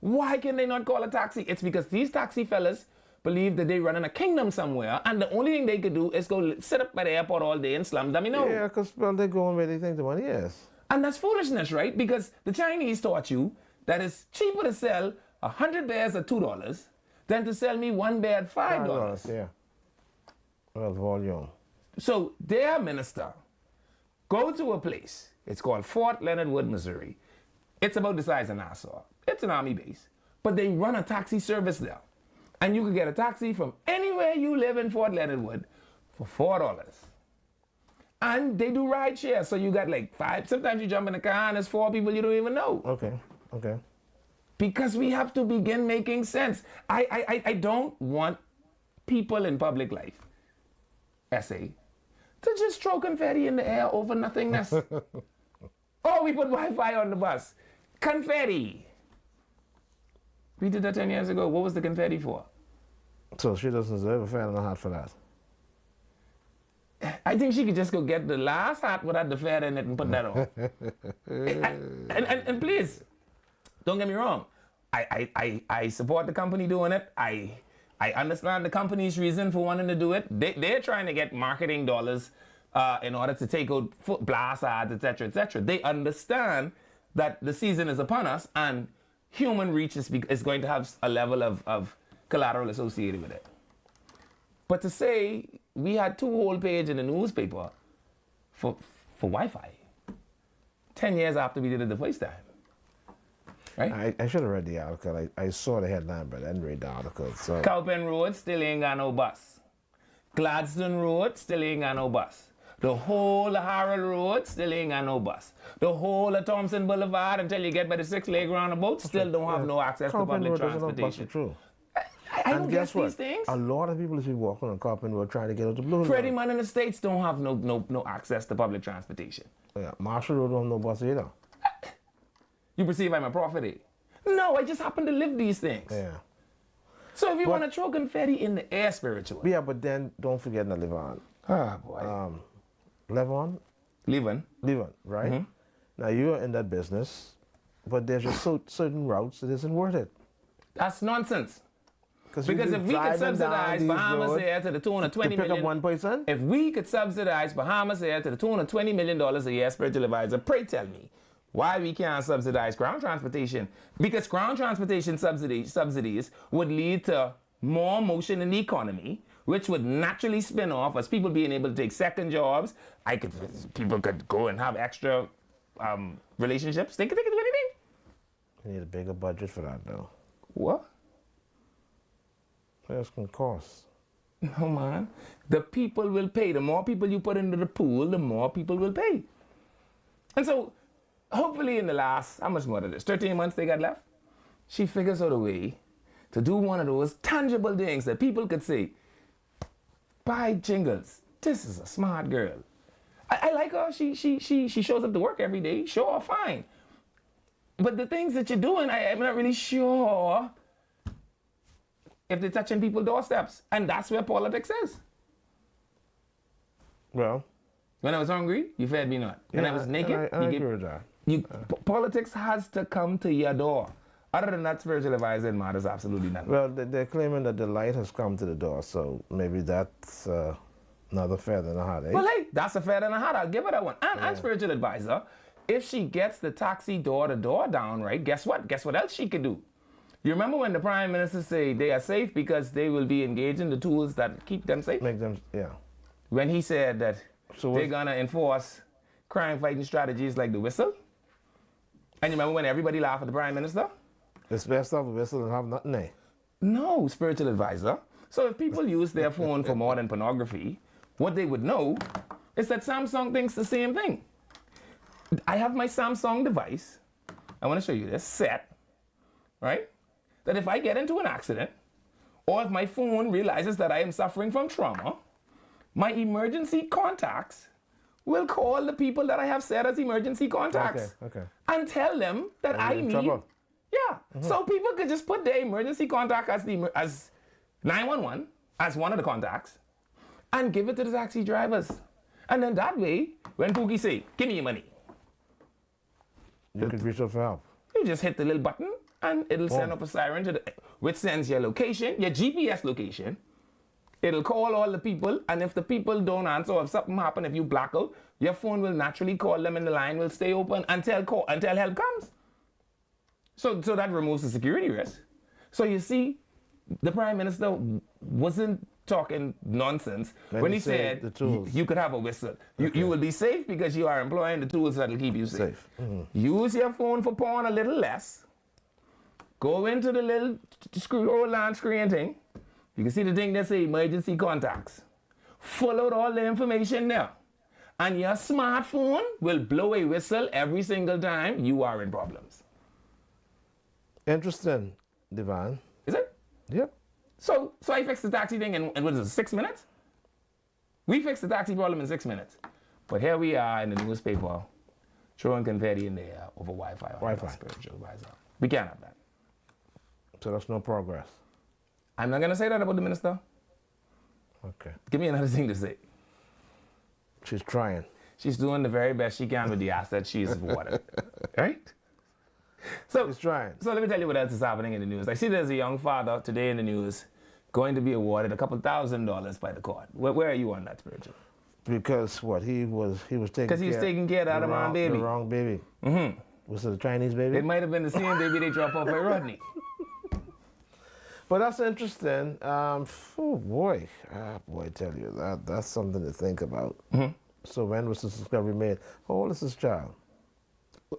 why can they not call a taxi? It's because these taxi fellas believe that they run in a kingdom somewhere, and the only thing they could do is go sit up at the airport all day and slum domino. Yeah, because, well, they're going where they think the money is. And that's foolishness, right? Because the Chinese taught you that it's cheaper to sell 100 bears at $2 than to sell me one bear at $5. Yeah. Well, volume. So their minister go to a place. It's called Fort Leonard Wood, Missouri. It's about the size of Nassau. It's an army base. But they run a taxi service there. And you can get a taxi from anywhere you live in Fort Leonard Wood for $4. And they do ride share. So you got like 5. Sometimes you jump in a car and there's 4 people you don't even know. Okay. Because we have to begin making sense. I don't want people in public life, essay, to just throw confetti in the air over nothingness. Oh, we put Wi-Fi on the bus. Confetti. We did that 10 years ago. What was the confetti for? So she doesn't deserve a fan in the hat for that. I think she could just go get the last hat without the feather in it and put that on. and please, don't get me wrong. I support the company doing it. I understand the company's reason for wanting to do it. They're trying to get marketing dollars in order to take out blast ads, etc., etc. They understand that the season is upon us and human reach is going to have a level of collateral associated with it. But to say we had 2 whole pages in the newspaper for Wi-Fi 10 years after we did it the first time. Right? I should have read the article. I saw the headline, but I didn't read the article. So. Cowpen Road still ain't got no bus. Gladstone Road still ain't got no bus. The whole of Harold Road still ain't got no bus. The whole of Thompson Boulevard until you get by the 6-leg roundabout still don't have no access to public transportation. True. I don't guess what? these things. A lot of people is walking on Cowpen Road trying to get out the blue. Freddie Man in the States don't have no access to public transportation. Yeah, Marshall Road don't have no bus either. You perceive I'm a prophet, eh? No, I just happen to live these things. Yeah. So if you want to throw confetti in the air spiritually. Yeah, but then don't forget the Levon. Ah, boy. Levon? Levon, right? Mm-hmm. Now you're in that business, but there's just certain routes that isn't worth it. That's nonsense. Because if we could subsidize Bahamas Air to the tune of $20 million, pick up one person? If we could subsidize Bahamas Air to the tune of $20 million a year, spiritual advisor, pray tell me why we can't subsidize ground transportation. Because ground transportation subsidies would lead to more motion in the economy, which would naturally spin off as people being able to take second jobs. People could go and have extra relationships. They could do anything. You need a bigger budget for that, though. What? That's going to cost. No, man. The people will pay. The more people you put into the pool, the more people will pay. And so, hopefully in the last, how much more of this, 13 months they got left, she figures out a way to do one of those tangible things that people could say, by jingles, this is a smart girl. I like her. She shows up to work every day. Sure, fine. But the things that you're doing, I'm not really sure if they're touching people's doorsteps. And that's where politics is. Well, when I was hungry, you fed me not. When I was naked, I you agree with that. Politics has to come to your door. Other than that, spiritual advisor matters absolutely nothing. Well, they're claiming that the light has come to the door, so maybe that's another feather in the hat, eh? Well, hey, that's a feather in the hat. I'll give her that one. And spiritual advisor, if she gets the taxi door-to-door down right, guess what? Guess what else she could do? You remember when the Prime Minister say they are safe because they will be engaging the tools that keep them safe? Make them, yeah. When he said that they're going to enforce crime-fighting strategies like the whistle? And you remember when everybody laughed at the Prime Minister? It's best off a whistle and have nothing, eh? No, spiritual advisor. So if people use their phone for more than pornography, what they would know is that Samsung thinks the same thing. I have my Samsung device. I want to show you this set, right? That if I get into an accident, or if my phone realizes that I am suffering from trauma, my emergency contacts will call the people that I have set as emergency contacts. Okay. And tell them that I need. Trouble. Yeah. So people could just put their emergency contact as 911 as one of the contacts and give it to the taxi drivers. And then that way, when Pookie say, "Give me your money," you could reach out for help. you just hit the little button and it'll send up a siren which sends your location, your GPS location. It'll call all the people, and if the people don't answer or if something happens, if you black out, your phone will naturally call them and the line will stay open until help comes. So that removes the security risk. So you see, the Prime Minister wasn't talking nonsense when he said the tools. You could have a whistle. You will be safe because you are employing the tools that will keep you safe. Use your phone for porn a little less. Go into the little scroll screen thing. You can see the thing that say emergency contacts. Fill out all the information there. And your smartphone will blow a whistle every single time you are in problems. Interesting, Devon. Is it? Yep. So I fixed the taxi thing in what is it, 6 minutes? We fixed the taxi problem in 6 minutes. But here we are in the newspaper throwing confetti in the air over Wi-Fi. Wi-Fi. Spiritual advisor. We can't have that. So that's no progress. I'm not going to say that about the minister. Okay. Give me another thing to say. She's trying. She's doing the very best she can with the assets she's awarded. Right? So, She's trying. So let me tell you what else is happening in the news. I see there's a young father today in the news going to be awarded a couple $1,000s by the court. Where are you on that, spiritual? Because what he was taking Because he was taking care of that wrong baby. The wrong baby. Mm-hmm. Was it a Chinese baby? It might have been the same baby they dropped off by Rodney. But that's interesting. Oh boy, I tell you that's something to think about. Mm-hmm. So when was this discovery made? How old is this child?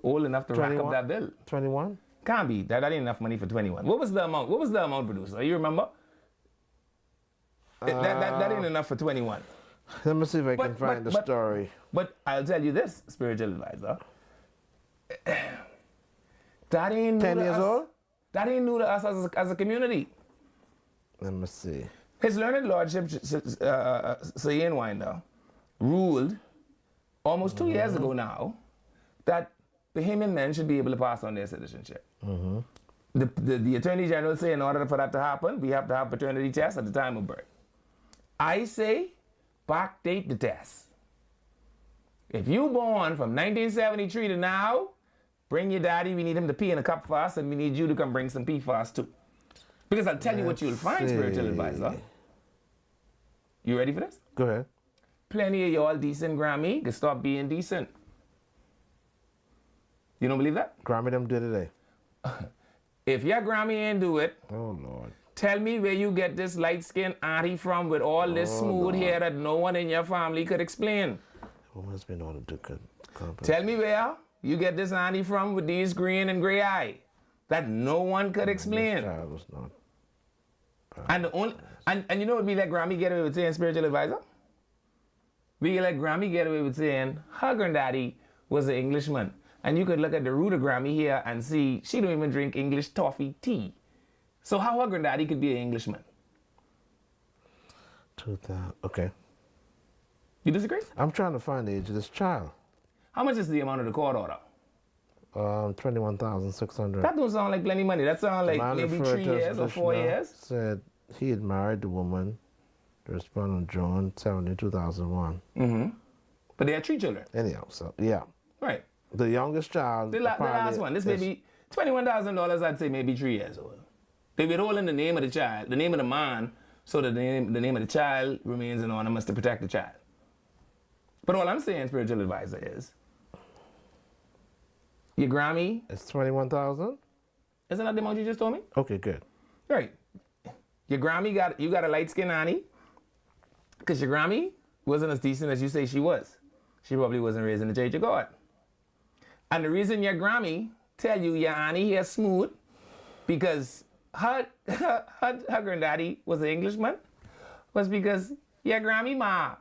Old enough to 21? rack up that bill. 21? Can't be. That ain't enough money for 21. What was the amount? What was the amount, producer? You remember? That ain't enough for 21. Let me see if I can find the story. But I'll tell you this, spiritual advisor. That ain't 10 years old? That ain't new to us as a community. Let me see. His learned lordship, Sayin Winder, ruled almost 2 years ago now that Bahamian men should be able to pass on their citizenship. Mm-hmm. The Attorney General say in order for that to happen, we have to have paternity tests at the time of birth. I say backdate the test. If you born from 1973 to now, bring your daddy. We need him to pee in a cup for us, and we need you to come bring some pee for us too. Because I'll tell you what you'll find, spiritual advisor. You ready for this? Go ahead. Plenty of y'all decent Grammy can stop being decent. You don't believe that? Grammy them did it, eh? If your Grammy ain't do it, oh Lord. Tell me where you get this light-skinned auntie from with all this smooth hair that no one in your family could explain. Woman's been on to good company. Tell me where you get this auntie from with these green and gray eye that no one could explain. This child was not. And you know what we let Grammy get away with saying, spiritual advisor? We let Grammy get away with saying her granddaddy was an Englishman. And you could look at the root of Grammy here and see she don't even drink English toffee tea. So how her granddaddy could be an Englishman? 2000. Okay. You disagree? I'm trying to find the age of this child. How much is the amount of the court order? 21,600. That don't sound like plenty money. That sounds like maybe 3 years or 4 years. Said he had married the woman. To respond on June 70, 2001. Mm-hmm. But they had 3 children. Anyhow, so yeah. Right. The youngest child. The last one. This baby, $21,000, I'd say maybe 3 years old. They withholding the name of the child, the name of the man, so that the name of the child remains anonymous to protect the child. But all I'm saying, spiritual advisor, is your Grammy. It's 21,000. Isn't that the amount you just told me? Okay, good. Right. Your Grammy got a light skin Annie, because your Grammy wasn't as decent as you say she was. She probably wasn't raised in the Church of God. And the reason your Grammy tell you your Annie here smooth, because her granddaddy was an Englishman, was because your Grammy ma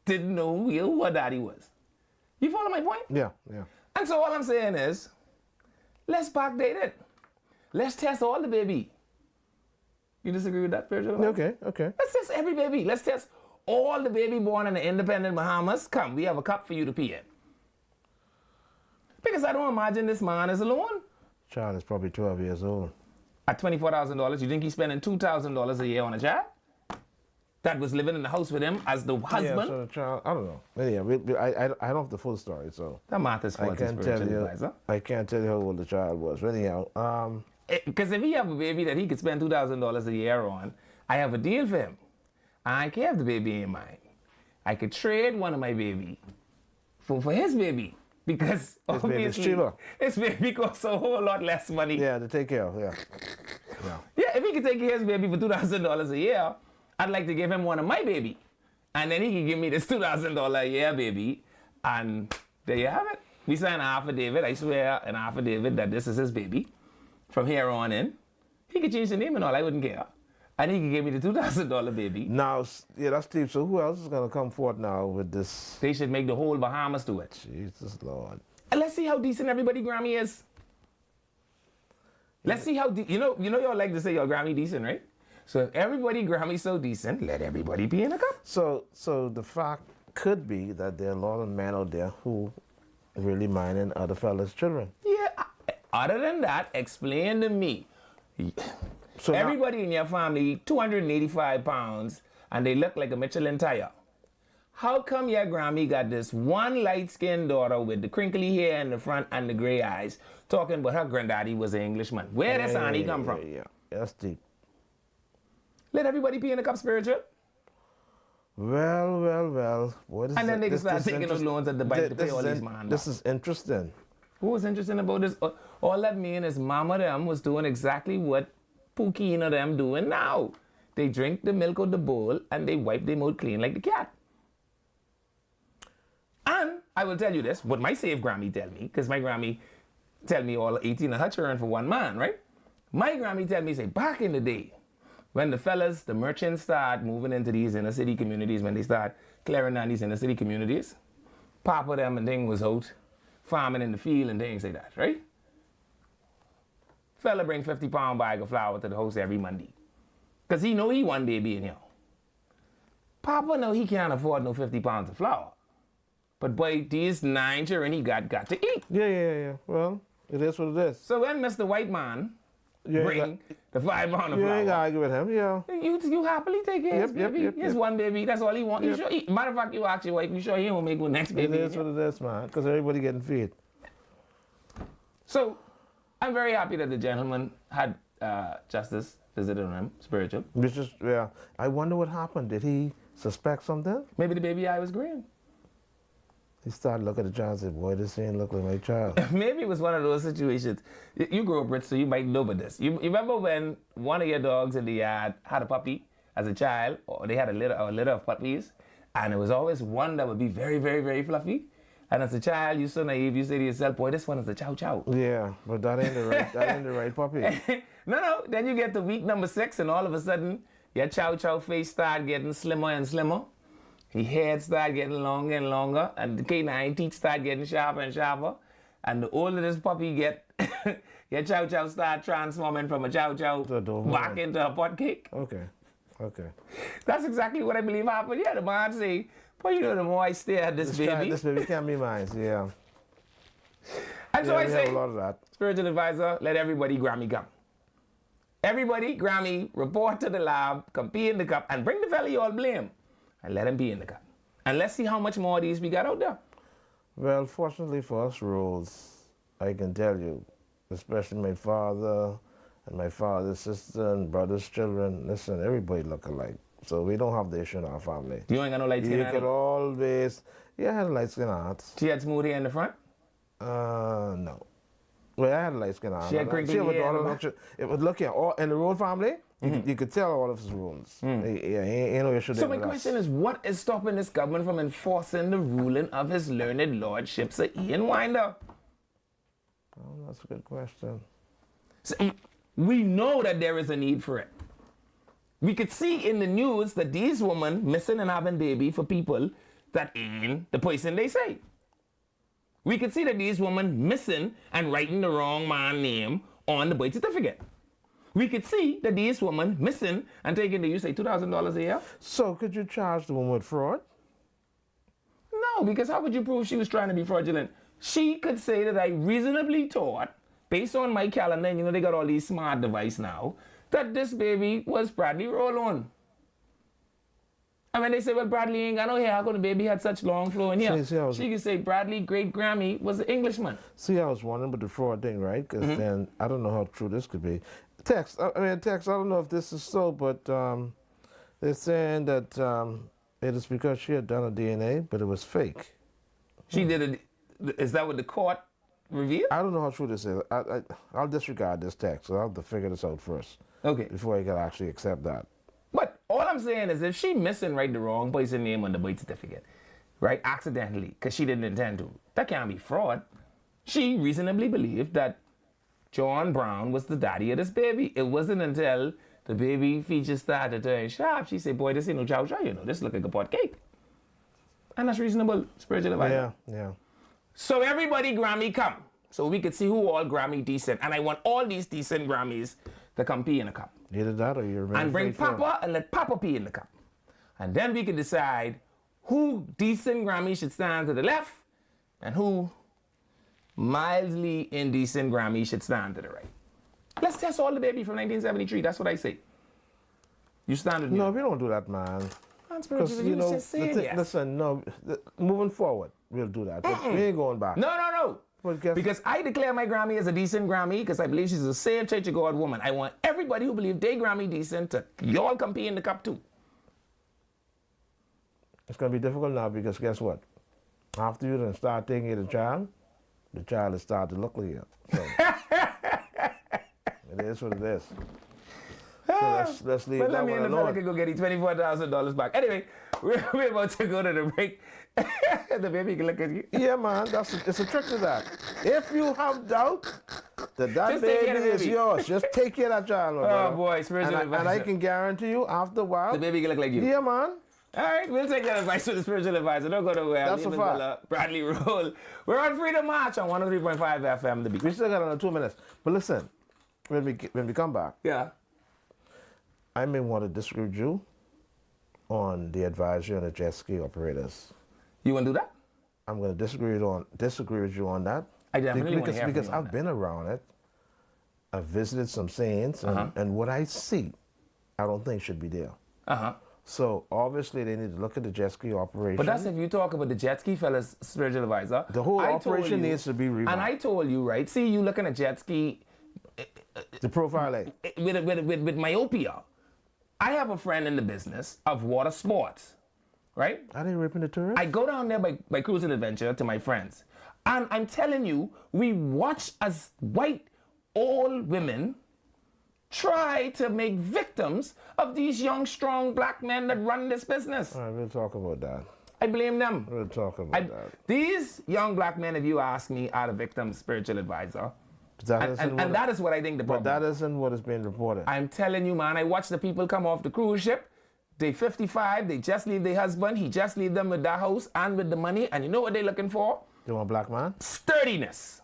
didn't know who her daddy was. You follow my point? Yeah, yeah. And so all I'm saying is, let's backdate it. Let's test all the baby. You disagree with that, spiritual advisor? Okay, okay. Let's test every baby. Let's test all the baby born in the independent Bahamas. Come, we have a cup for you to pee in. Because I don't imagine this man is alone. Child is probably 12 years old. At $24,000, you think he's spending $2,000 a year on a child? That was living in the house with him as the husband? Yeah, so the child, I don't know. Yeah, I don't have the full story, so. That math is faulty, spiritual advisor. I can't tell you how old the child was. But anyhow, because if he have a baby that he could spend $2,000 a year on, I have a deal for him. I can't have the baby in mine. I could trade one of my baby for his baby. Because obviously his baby costs a whole lot less money. Yeah, to take care of, yeah. Yeah, if he could take care of his baby for $2,000 a year, I'd like to give him one of my baby. And then he can give me this $2,000 a year baby. And there you have it. We sign an affidavit. I swear an affidavit that this is his baby. From here on in, he could change the name and all. I wouldn't care. And he could give me the $2,000 baby. Now, yeah, that's deep. So who else is going to come forth now with this? They should make the whole Bahamas do it. Jesus Lord. And let's see how decent everybody Grammy is. Let's see how you know y'all like to say your Grammy decent, right? So if everybody Grammy's so decent, let everybody be in the cup. So the fact could be that there are a lot of men out there who really minding other fellas' children. Yeah. Other than that, explain to me. So everybody in your family, 285 pounds, and they look like a Michelin tire. How come your Grammy got this one light-skinned daughter with the crinkly hair in the front and the gray eyes, talking about her granddaddy was an Englishman? Where does Annie come from? Yeah, that's deep. Let everybody be in the cup, spiritual. Well. What is and then they can start taking those loans at the bank to pay all these man. This is interesting. What was interesting about this? All that mean is mama them was doing exactly what Pookie and them doing now. They drink the milk out the bowl and they wipe their mouth clean like the cat. And I will tell you this, what my safe Grammy tell me, because my Grammy tell me all 18 of her children for one man, right? My Grammy tell me, say, back in the day, when the fellas, the merchants start moving into these inner city communities, when they start clearing down these inner city communities, Papa them and thing was out farming in the field and things like that, right? Fella bring 50-pound bag of flour to the house every Monday. Because he know he one day be in here. Papa know he can't afford no 50 pounds of flour. But boy, these 9 children he got to eat. Yeah. Well, it is what it is. So when Mr. White Man bring the 5 pound of flour. You ain't got to argue with him, yeah. You happily take his baby. His one baby, that's all he wants. You sure matter of fact, you ask your wife, you sure he won't make one next baby? It is what it is, man, because everybody getting fed. So, I'm very happy that the gentleman had justice visited on him, spiritual. Which is, yeah. I wonder what happened. Did he suspect something? Maybe the baby eye was green. He started looking at the child and said, boy, this ain't look like my child. Maybe it was one of those situations. You grew up rich, so you might know about this. You remember when one of your dogs in the yard had a puppy as a child, or they had a litter of puppies, and it was always one that would be very, very, very fluffy. And as a child, you're so naive, you say to yourself, boy, this one is a chow chow. Yeah, but that ain't the right puppy. No. Then you get to week number 6, and all of a sudden, your chow chow face start getting slimmer and slimmer. His head start getting longer and longer, and the canine teeth start getting sharper and sharper. And the older this puppy get, your chow chow start transforming from a chow chow back into a pot cake. Okay. That's exactly what I believe happened. Yeah, the man say, boy, you know, the more I stare at this baby. This baby can't be mine, yeah. And so I say, have a lot of that. Spiritual advisor, let everybody Grammy come. Everybody Grammy, report to the lab, come pee in the cup, and bring the fella you all blame. And let him be in the cup. And let's see how much more of these we got out there. Well, fortunately for us rules, I can tell you, especially my father and my father's sister and brother's children, listen, everybody look alike. So we don't have the issue in our family. You ain't got no light skin You on could it? always, yeah, I had light skin aunts. She had smooth hair in the front? No. Well, I had light skin aunts. She had crinkly She have a hair in daughter, the don't you? It was looking all in the Road family. You could tell all of his rules. Yeah, ain't no issue there So my with us. question is, what is stopping this government from enforcing the ruling of his learned lordship, Sir Ian Winder? Oh, that's a good question. So, we know that there is a need for it. We could see in the news that these women missing and having baby for people that ain't the person they say. We could see that these women missing and writing the wrong man name on the birth certificate. We could see that these women missing and taking, you say, $2,000 a year? So could you charge the woman with fraud? No, because how would you prove she was trying to be fraudulent? She could say that I reasonably thought, based on my calendar, and you know they got all these smart devices now, that this baby was Bradley Roll-On. And when they say, well, Bradley ain't got no hair, how come the baby had such long flowing hair? She could say Bradley, great Grammy, was an Englishman. See, I was wondering about the fraud thing, right? Because then I don't know how true this could be. Text, I don't know if this is so, but they're saying that it is because she had done a DNA, but it was fake. She did it. Is that what the court revealed? I don't know how true this is. I'll disregard this text, so I'll have to figure this out first. Okay. Before I can actually accept that. But all I'm saying is if she missing write the wrong person name on the birth certificate, right, accidentally, because she didn't intend to, that can't be fraud. She reasonably believed that John Brown was the daddy of this baby. It wasn't until the baby features started to turn sharp, she said, boy, this ain't no chow chow, you know, this look like a pot cake. And that's reasonable, spiritual advisor. Yeah. So everybody Grammy come, so we could see who all Grammy decent. And I want all these decent Grammys to come pee in a cup. Either that or you're and bring Papa and let Papa pee in the cup. And then we can decide who decent Grammy should stand to the left and who mildly indecent Grammy should stand to the right. Let's test all the baby from 1973. That's what I say. You stand with me. No, we don't do that, man. Because you know, just saying yes. Listen, no, moving forward, we'll do that. But we ain't going back. No. Because I declare my Grammy as a decent Grammy because I believe she's a saved Church of God woman. I want everybody who believes they Grammy decent to y'all come pee in the cup too. It's going to be difficult now because guess what? After you done start taking it the child has started to look like you. So it is what it is. So let's leave but that let me one and the alone. fella can go get his $24,000 back. Anyway, we're about to go to the break. The baby can look at you. Yeah, man, it's a trick to that. If you have doubt that Just baby take care of the is baby. yours, just take care of that child, my brother. Boy, spiritual advisor. And I can guarantee you, after a while, The baby can look like you. yeah, man. All right, we'll take that advice from the spiritual advisor. Don't go nowhere. That's a Leave fact. until, Bradley Roll. We're on Freedom March on 103.5 FM, The Beat. We still got another 2 minutes. But listen, when we come back, Yeah. I may want to disagree with you on the advisory on the jet ski operators. You want to do that? I'm going to disagree with you on that. I definitely want to because hear from because you on I've that. been around it. I've visited some saints, and what I see, I don't think should be there. Uh-huh. So obviously they need to look at the jet ski operation. But that's if you talk about the jet ski fella's spiritual advisor. The whole I told operation you- needs to be revamped. And I told you, right? See, you looking at jet ski The profile A. with myopia. I have a friend in the business of water sports, right? Are they ripping the tourists? I go down there by cruising adventure to my friends. And I'm telling you, we watch as white old women try to make victims of these young, strong black men that run this business. All right, we'll talk about that. I blame them. We'll talk about that. These young black men, if you ask me, are the victim's spiritual advisor. And that is what I think the problem. But that isn't what is being reported. I'm telling you, man, I watch the people come off the cruise ship. They 55, they just leave their husband. He just leave them with their house and with the money. And you know what they're looking for? They want a black man? Sturdiness.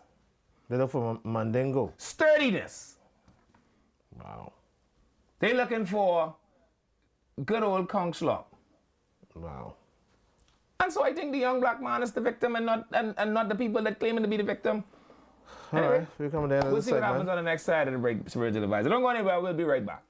They look for Mandingo. Sturdiness. Wow. They're looking for good old conch slop. Wow. And so I think the young black man is the victim and not the people that claiming to be the victim. All right, we're coming down to We'll the see what segment. happens on the next side of the break, spiritual advisor. Don't go anywhere. We'll be right back.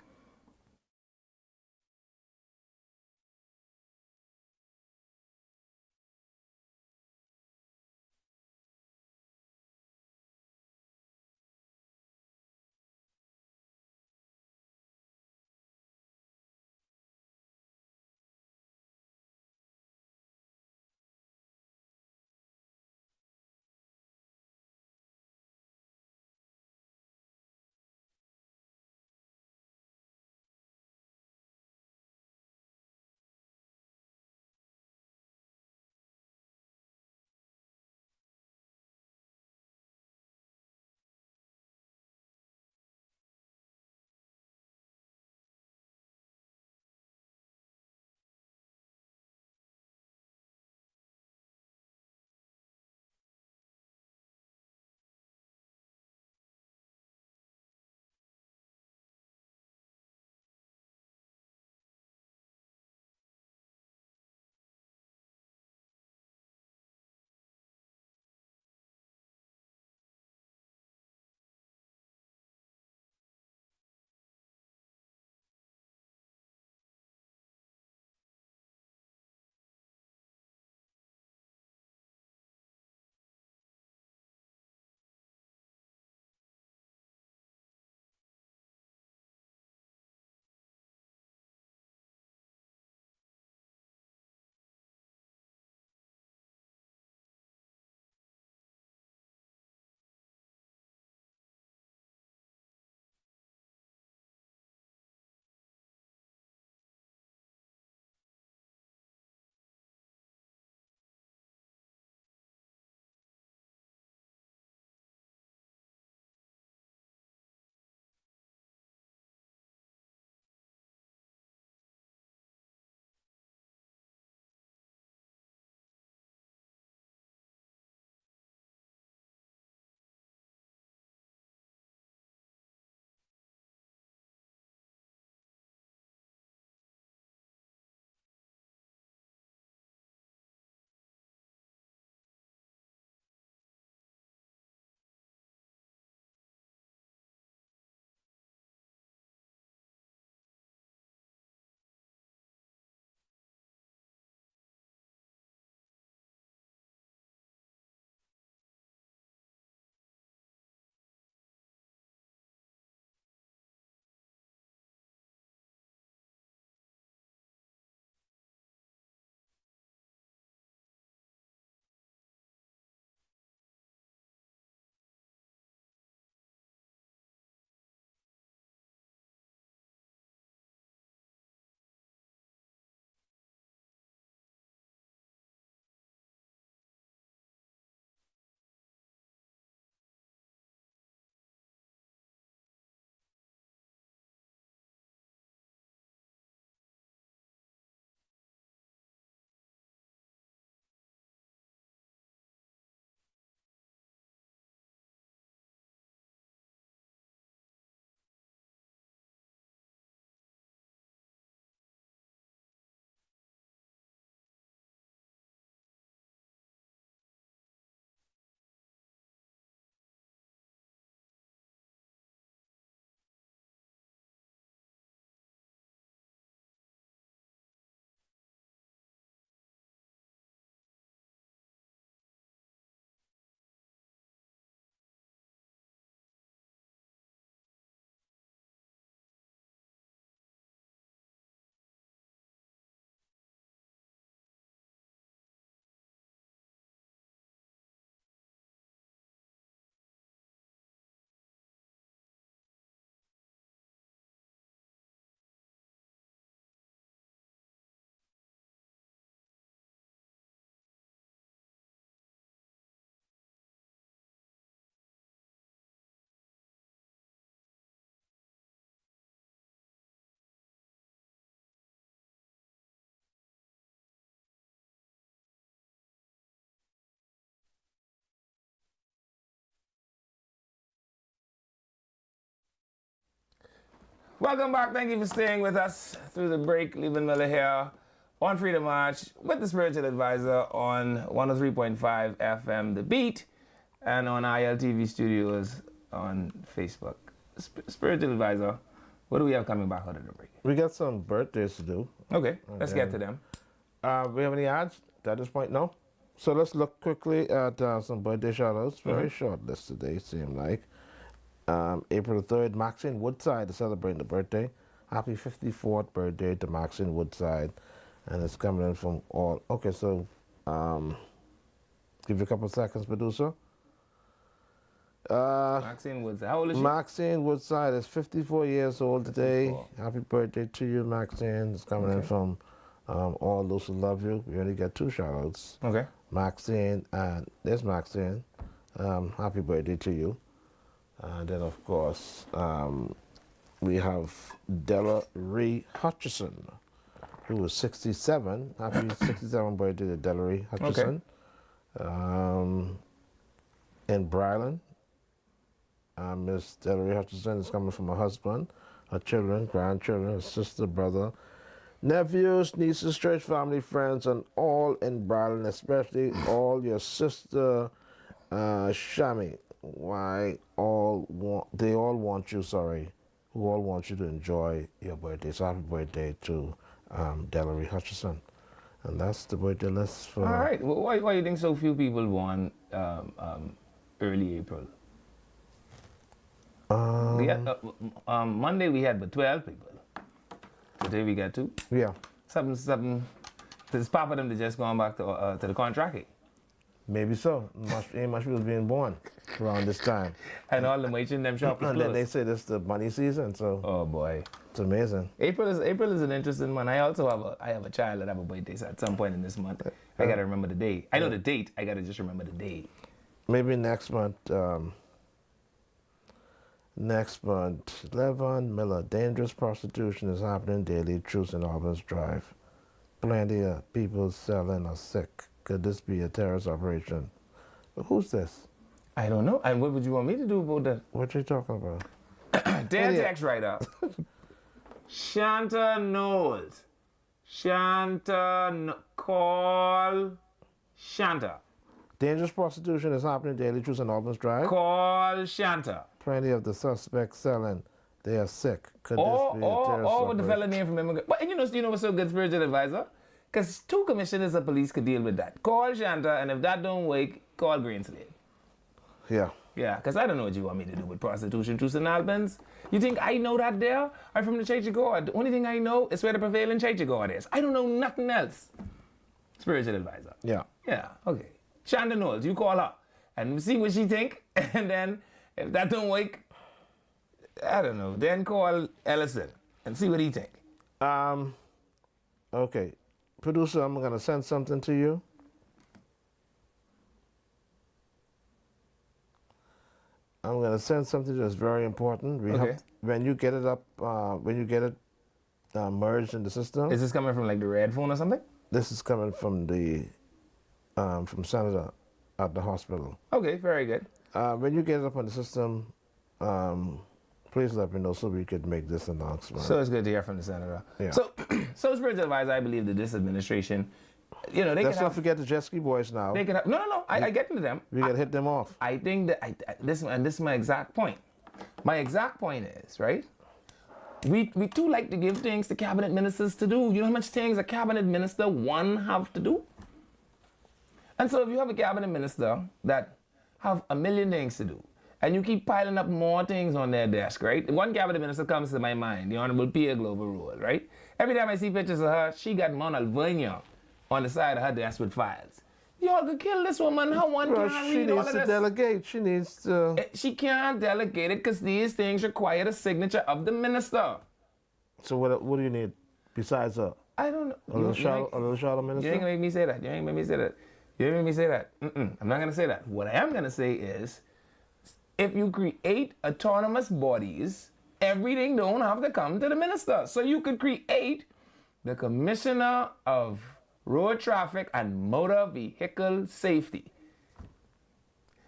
Welcome back. Thank you for staying with us through the break. Leaving Miller here on Freedom March with the Spiritual Advisor on 103.5 FM The Beat and on ILTV Studios on Facebook. Spiritual Advisor, what do we have coming back out of the break? We got some birthdays to do. Okay, let's get to them. We have any ads at this point? No? So let's look quickly at some birthday shout-outs. Very short list today, seem like. April the 3rd, Maxine Woodside is celebrating the birthday. Happy 54th birthday to Maxine Woodside. And it's coming in from all... Okay, so give you a couple of seconds, producer. Maxine Woodside. How old is she? Maxine Woodside is 54 years old today. 54. Happy birthday to you, Maxine. It's coming in from all those who love you. We only got 2 shout-outs. Okay. Maxine, and there's Maxine. Happy birthday to you. And then, of course, we have Della Ree Hutchison, who was 67. Happy 67th birthday to Della Ree Hutchison. Okay. In Bryland, Miss Della Ree Hutchison is coming from her husband, her children, grandchildren, her sister, brother, nephews, nieces, church family, friends, and all in Bryland, especially all your sister, Shami. Why they all want you to enjoy your birthday. So happy birthday to Della Ree Hutchison. And that's the birthday list for... All right. Well, why do you think so few people won early April? Monday we had but 12 people. Today we got 2. Yeah. Something. This papa them they just gone back to the contract. Maybe so. Ain't much people being born around this time. And all the waiting them shops and then they say this is the money season, so... Oh, boy. It's amazing. April is an interesting month. I also have a child that have a birthday, so at some point in this month, I got to remember the day. I know the date. I got to just remember the day. Maybe next month, 11 Miller. Dangerous prostitution is happening daily. Truth in Albans Drive. Plenty of people selling are sick. Could this be a terrorist operation? But who's this? I don't know. And what would you want me to do about that? What you talking about? Dear text writer. Shanta knows. Call Shanta. Dangerous prostitution is happening daily. Truth in Albans Drive. Call Shanta. Plenty of the suspects selling. They are sick. Could this be a terrorist operation? Or with the fella name from immigrant. But you know what's so good, Spiritual Advisor? Because 2 commissioners of police could deal with that. Call Shanta, and if that don't work, call Greenslade. Yeah. Yeah, because I don't know what you want me to do with prostitution, Truth in Albans. You think I know that there? I'm from the Church of God. The only thing I know is where the prevailing Church of God is. I don't know nothing else. Spiritual Advisor. Yeah. Yeah, okay. Shanta knows. You call her and see what she think. And then if that don't work, I don't know. Then call Ellison and see what he think. Okay. Producer, I'm going to send something to you. I'm going to send something that's very important. When you get it up, when you get it merged in the system. Is this coming from like the red phone or something? This is coming from the from Senator at the hospital. Okay, very good. When you get it up on the system, please let me know so we could make this announcement. So it's good to hear from the senator. Yeah. So Spiritual Advisor, I believe that this administration, they Let's not forget the jet ski boys now. They can have, no. I get into them. We got to hit them off. I think that this is my exact point. My exact point is, right? We too like to give things to cabinet ministers to do. You know how much things a cabinet minister have to do? And so if you have a cabinet minister that have a million things to do, and you keep piling up more things on their desk, right? One cabinet minister comes to my mind, the Honorable Pia Glover Rule, right? Every time I see pictures of her, she got Mount Alvernia on the side of her desk with files. Y'all could kill this woman. How one can't read all of this. She needs to delegate. She needs to... She can't delegate it because these things require the signature of the minister. So what do you need besides her? I don't know. A little shadow minister? You ain't gonna make me say that. You ain't make me say that. You ain't make me say that. I'm not gonna say that. What I am gonna say is, if you create autonomous bodies, everything don't have to come to the minister. So you could create the Commissioner of Road Traffic and Motor Vehicle Safety.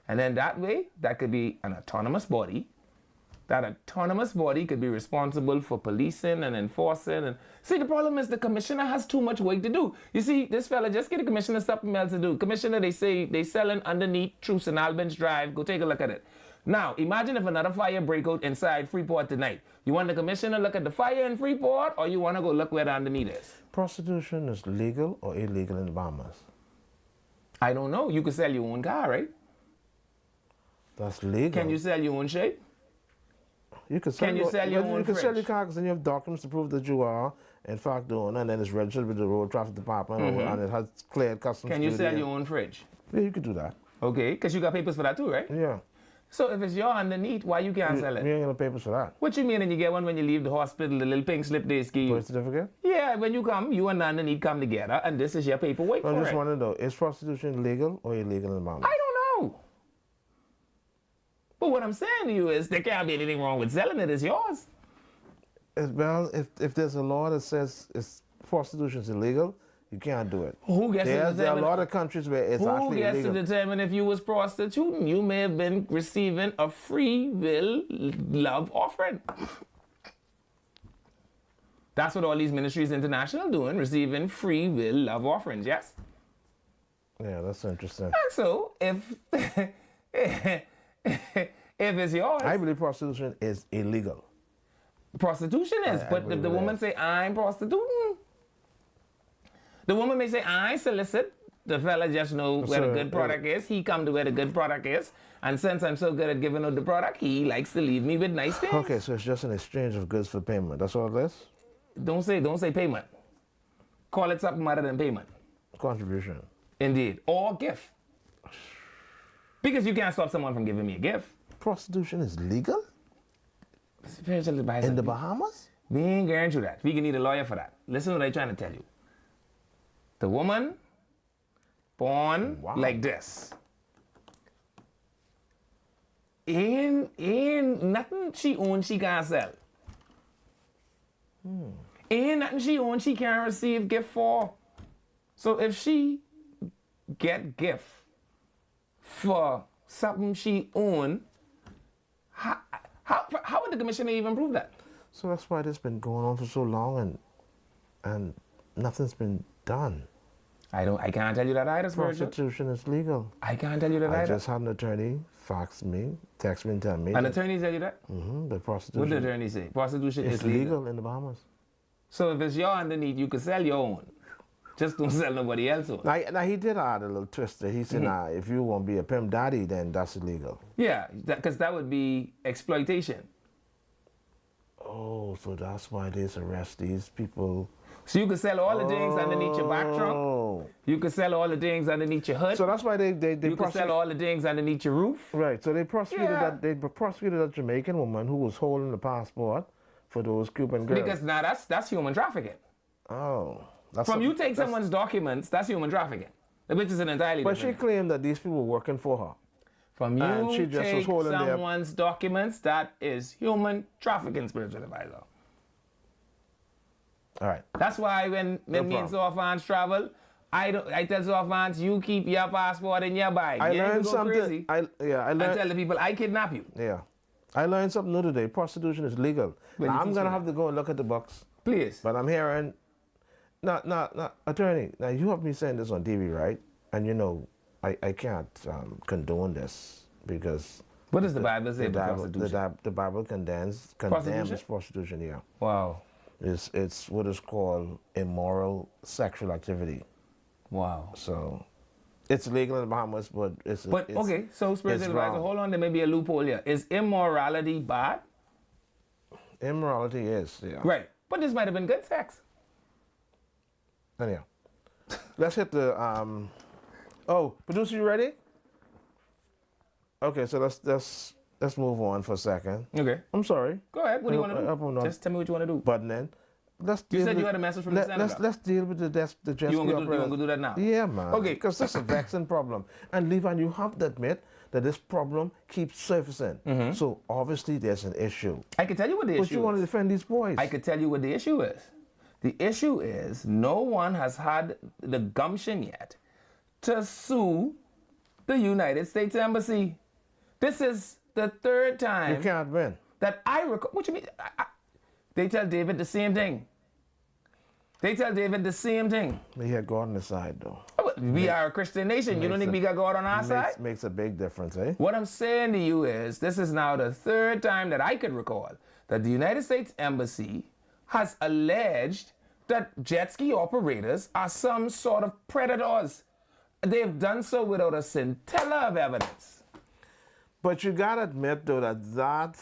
And then that way, that could be an autonomous body that autonomous body could be responsible for policing and enforcing. And see, the problem is the commissioner has too much work to do. You see, this fella just get the commissioner something else to do. Commissioner, they say they selling underneath Truce and Albans Drive. Go take a look at it. Now, imagine if another fire break out inside Freeport tonight. You want the commissioner to look at the fire in Freeport, or you want to go look where the underneath is? Prostitution is legal or illegal in the Bahamas? I don't know. You could sell your own car, right? That's legal. Can you sell your own shape? You can sell, Can you sell your own You can sell fridge? your car because then you have documents to prove that you are, in fact, the owner, and then it's registered with the road traffic department, and it has cleared customs Can you duty sell and- your own fridge? Yeah, you could do that. Okay, because you got papers for that too, right? Yeah. So if it's your underneath, why you can't sell it? You ain't got no papers for that. What you mean? And you get one when you leave the hospital, the little pink slip they ski you? Birth certificate? Yeah, when you come, you and the underneath come together, and this is your paperwork I for just it. want to know, is prostitution legal or illegal in the Bahamas? I don't know. But what I'm saying to you is there can't be anything wrong with selling it. It's yours. Well, if there's a law that says prostitution is illegal, you can't do it. Who gets to There are a determine? lot of countries where it's Who actually gets illegal. to determine if you was prostituting? You may have been receiving a free will love offering. That's what all these ministries international doing, receiving free will love offerings. Yes. Yeah, that's interesting. And so if if it's yours, I believe prostitution is illegal. prostitution is. I But if believe the it woman is. say I'm prostituting, the woman may say I solicit. The fella just know where the So, good product is. He come to where the good product is. And since I'm so good at giving out the product, he likes to leave me with nice things. Okay, so it's just an exchange of goods for payment. That's all it is? Don't say payment. Call it something other than payment. Contribution. Indeed. Or gift. Because you can't stop someone from giving me a gift. Prostitution is legal Spiritual advice. in the Bahamas? We ain't going through that. We can need a lawyer for that. Listen to what I'm trying to tell you. The woman born Wow. like this. Ain't nothing she owns she can't sell. Ain't nothing she owns she can't receive gift for. So if she get gift for something she own, how would the commissioner even prove that? So that's why this been going on for so long and nothing's been done. I can't tell you that either, spiritual. Prostitution is legal. I can't tell you that I either. just had an attorney fax me, text me and tell me An that attorney tell you that? the What did the prostitution attorney say? Prostitution is is legal. legal in the Bahamas. So if it's your underneath, you can sell your own. Just don't sell nobody else own. Now he did add a little twist there. He said, nah, if you want to be a pimp daddy, then that's illegal. Yeah, because that would be exploitation. Oh, so that's why they arrest these people. So you can sell all the things underneath your back trunk. Oh. You can sell all the things underneath your hood. So that's why they you can prosecute. sell all the things underneath your roof. Right, so they prosecuted Yeah. that Jamaican woman who was holding the passport for those Cuban girls. Because now that's human trafficking. Oh. That's From a- you take that's- someone's documents, that's human trafficking. Which is an entirely But she different. claimed that these people were working for her. From and you she just was take holding their- someone's documents, that is human trafficking, spiritual advisor. All right. That's why when me and problem. Softhands travel, I tell Softhands, you keep your passport in your bag. I You ain't learned go something. crazy. I I learned. tell the people, I kidnap you. Yeah. I learned something new today. Prostitution is legal. When Now, you I'm teach going to me have to go and look at the books. Please. But I'm hearing, attorney, now you have me saying this on TV, right? And you know, I can't condone this because What does the Bible say the about Bible, prostitution? the Bible condemns Prostitution? prostitution, yeah. Wow. It's what is called immoral sexual activity. Wow. So it's legal in the Bahamas, but it's Okay, so spiritual it's advisor, wrong. hold on, there may be a loophole here. Is immorality bad? Immorality is, yeah. Right. But this might have been good sex. Anyhow, let's hit the oh, producer, you ready? Okay, so let's move on for a second. Okay. I'm sorry, Go ahead. What do you want to I'm do? not Just tell me what you want to do. button in. Let's You deal said with- you had a message from the senator. Let's deal with the jet You want ski to operator. do that now? Yeah, man. Okay. Because this is a vexing problem. And Levan, you have to admit that this problem keeps surfacing. So obviously there's an issue. I can tell you what the But issue you is. want to defend these boys. I could tell you what the issue is. The issue is no one has had the gumption yet to sue the United States Embassy. This is the third You time. can't win. that I recall. What you mean? They tell David the same thing. They tell David the same thing. We had God on the side, though. We are a Christian nation. You don't think we got God on our side? Makes a big difference, eh? What I'm saying to you is, this is now the third time that I could recall that the United States Embassy has alleged that jet ski operators are some sort of predators. They've done so without a scintilla of evidence. But you gotta admit, though, that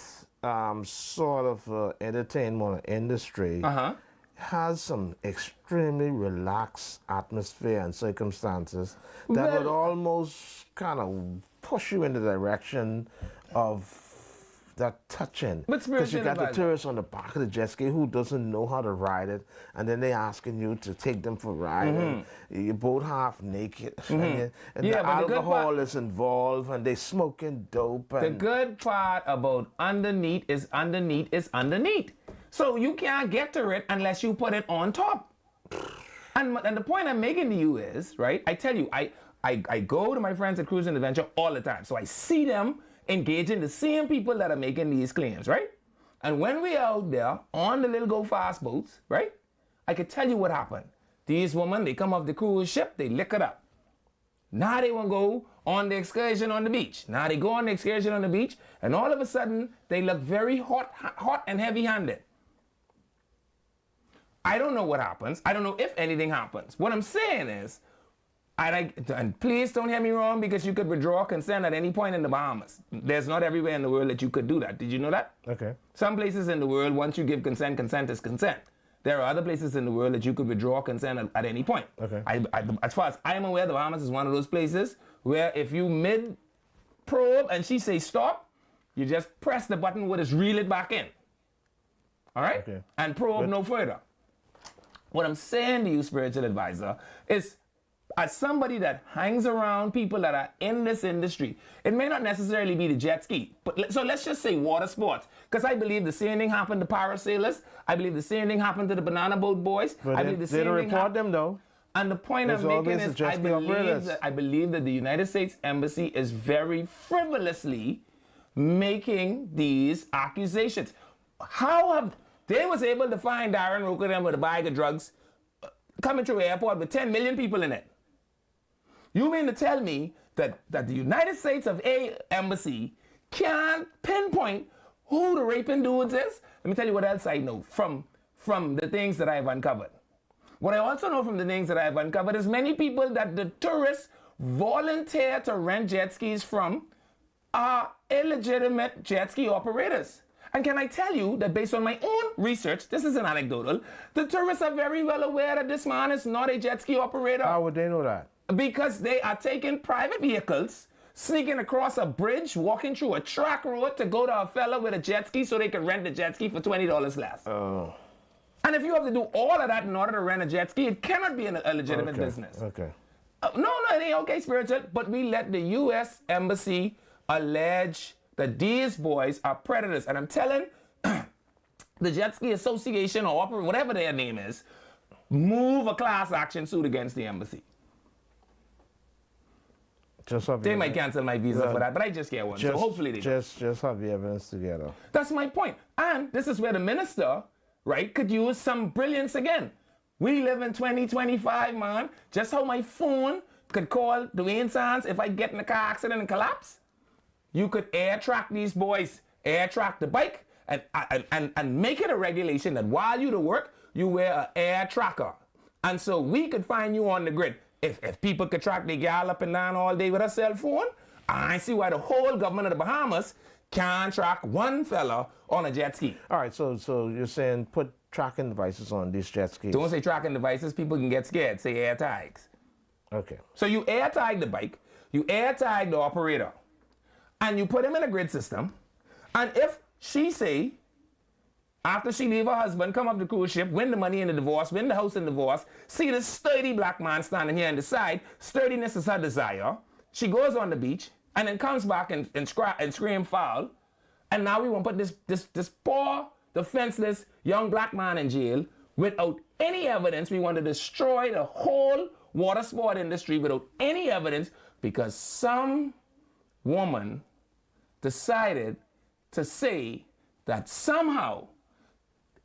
sort of entertainment industry has some extremely relaxed atmosphere and circumstances that would almost kind of push you in the direction of that touching. Because you got the tourists on the back of the jet ski who doesn't know how to ride it, and then they asking you to take them for a ride. And you're both half naked, and the alcohol is involved, and they smoking dope. And the good part about underneath is underneath. So you can't get to it unless you put it on top. And the point I'm making to you is, right, I tell you, I go to my friends at Cruise and Adventure all the time. So I see them engaging the same people that are making these claims, right? And when we out there on the little go fast boats, right, I could tell you what happened. These women, they come off the cruise ship, they lick it up. Now they want to go on the excursion on the beach. Now they go on the excursion on the beach, and all of a sudden, they look very hot and heavy-handed. I don't know what happens. I don't know if anything happens. What I'm saying is, and please don't hear me wrong, because you could withdraw consent at any point in the Bahamas. There's not everywhere in the world that you could do that. Did you know that? Okay. Some places in the world, once you give consent, consent is consent. There are other places in the world that you could withdraw consent at any point. Okay. As far as I'm aware, the Bahamas is one of those places where if you mid-probe and she says stop, you just press the button where it's reel it back in. All right? Okay. And probe no further. What I'm saying to you, spiritual advisor, is as somebody that hangs around people that are in this industry, it may not necessarily be the jet ski, but so let's just say water sports, because I believe the same thing happened to parasailers. I believe the same thing happened to the banana boat boys. But I believe the same thing report them, though. And the point I'm making is I believe that the United States Embassy is very frivolously making these accusations. How have they was able to find Darren Roker them with a bag of drugs coming through the airport with 10 million people in it? You mean to tell me that the United States of A Embassy can't pinpoint who the raping dudes is? Let me tell you what else I know from the things that I've uncovered. What I also know from the things that I've uncovered is many people that the tourists volunteer to rent jet skis from are illegitimate jet ski operators. And can I tell you that based on my own research, this is an anecdotal, the tourists are very well aware that this man is not a jet ski operator. How would they know that? Because they are taking private vehicles, sneaking across a bridge, walking through a track road to go to a fella with a jet ski so they can rent the jet ski for $20 less. Oh. And if you have to do all of that in order to rent a jet ski, it cannot be a legitimate business. Okay. No, it ain't okay, spiritual. But we let the U.S. Embassy allege that these boys are predators. And I'm telling the Jet Ski Association or whatever their name is, move a class action suit against the embassy. They might cancel my visa for that, but I just get one. So hopefully they just have the evidence together. That's my point. And this is where the minister, right, could use some brilliance again. We live in 2025, man. Just how my phone could call Dwayne Sands if I get in a car accident and collapse. You could air track these boys, air track the bike, and make it a regulation that while you to work, you wear an air tracker. And so we could find you on the grid. If people could track their gal up and down all day with a cell phone, I see why the whole government of the Bahamas can't track one fella on a jet ski. All right, so you're saying put tracking devices on these jet skis. Don't say tracking devices, people can get scared. Say air tags. Okay. So you air tag the bike, you air tag the operator, and you put him in a grid system, and if she say, after she leave her husband, come off the cruise ship, win the money in the divorce, win the house in the divorce, see this sturdy black man standing here and decide sturdiness is her desire, she goes on the beach, and then comes back and scream foul, and now we want to put this poor, defenseless young black man in jail without any evidence. We want to destroy the whole water sport industry without any evidence because some woman decided to say that somehow,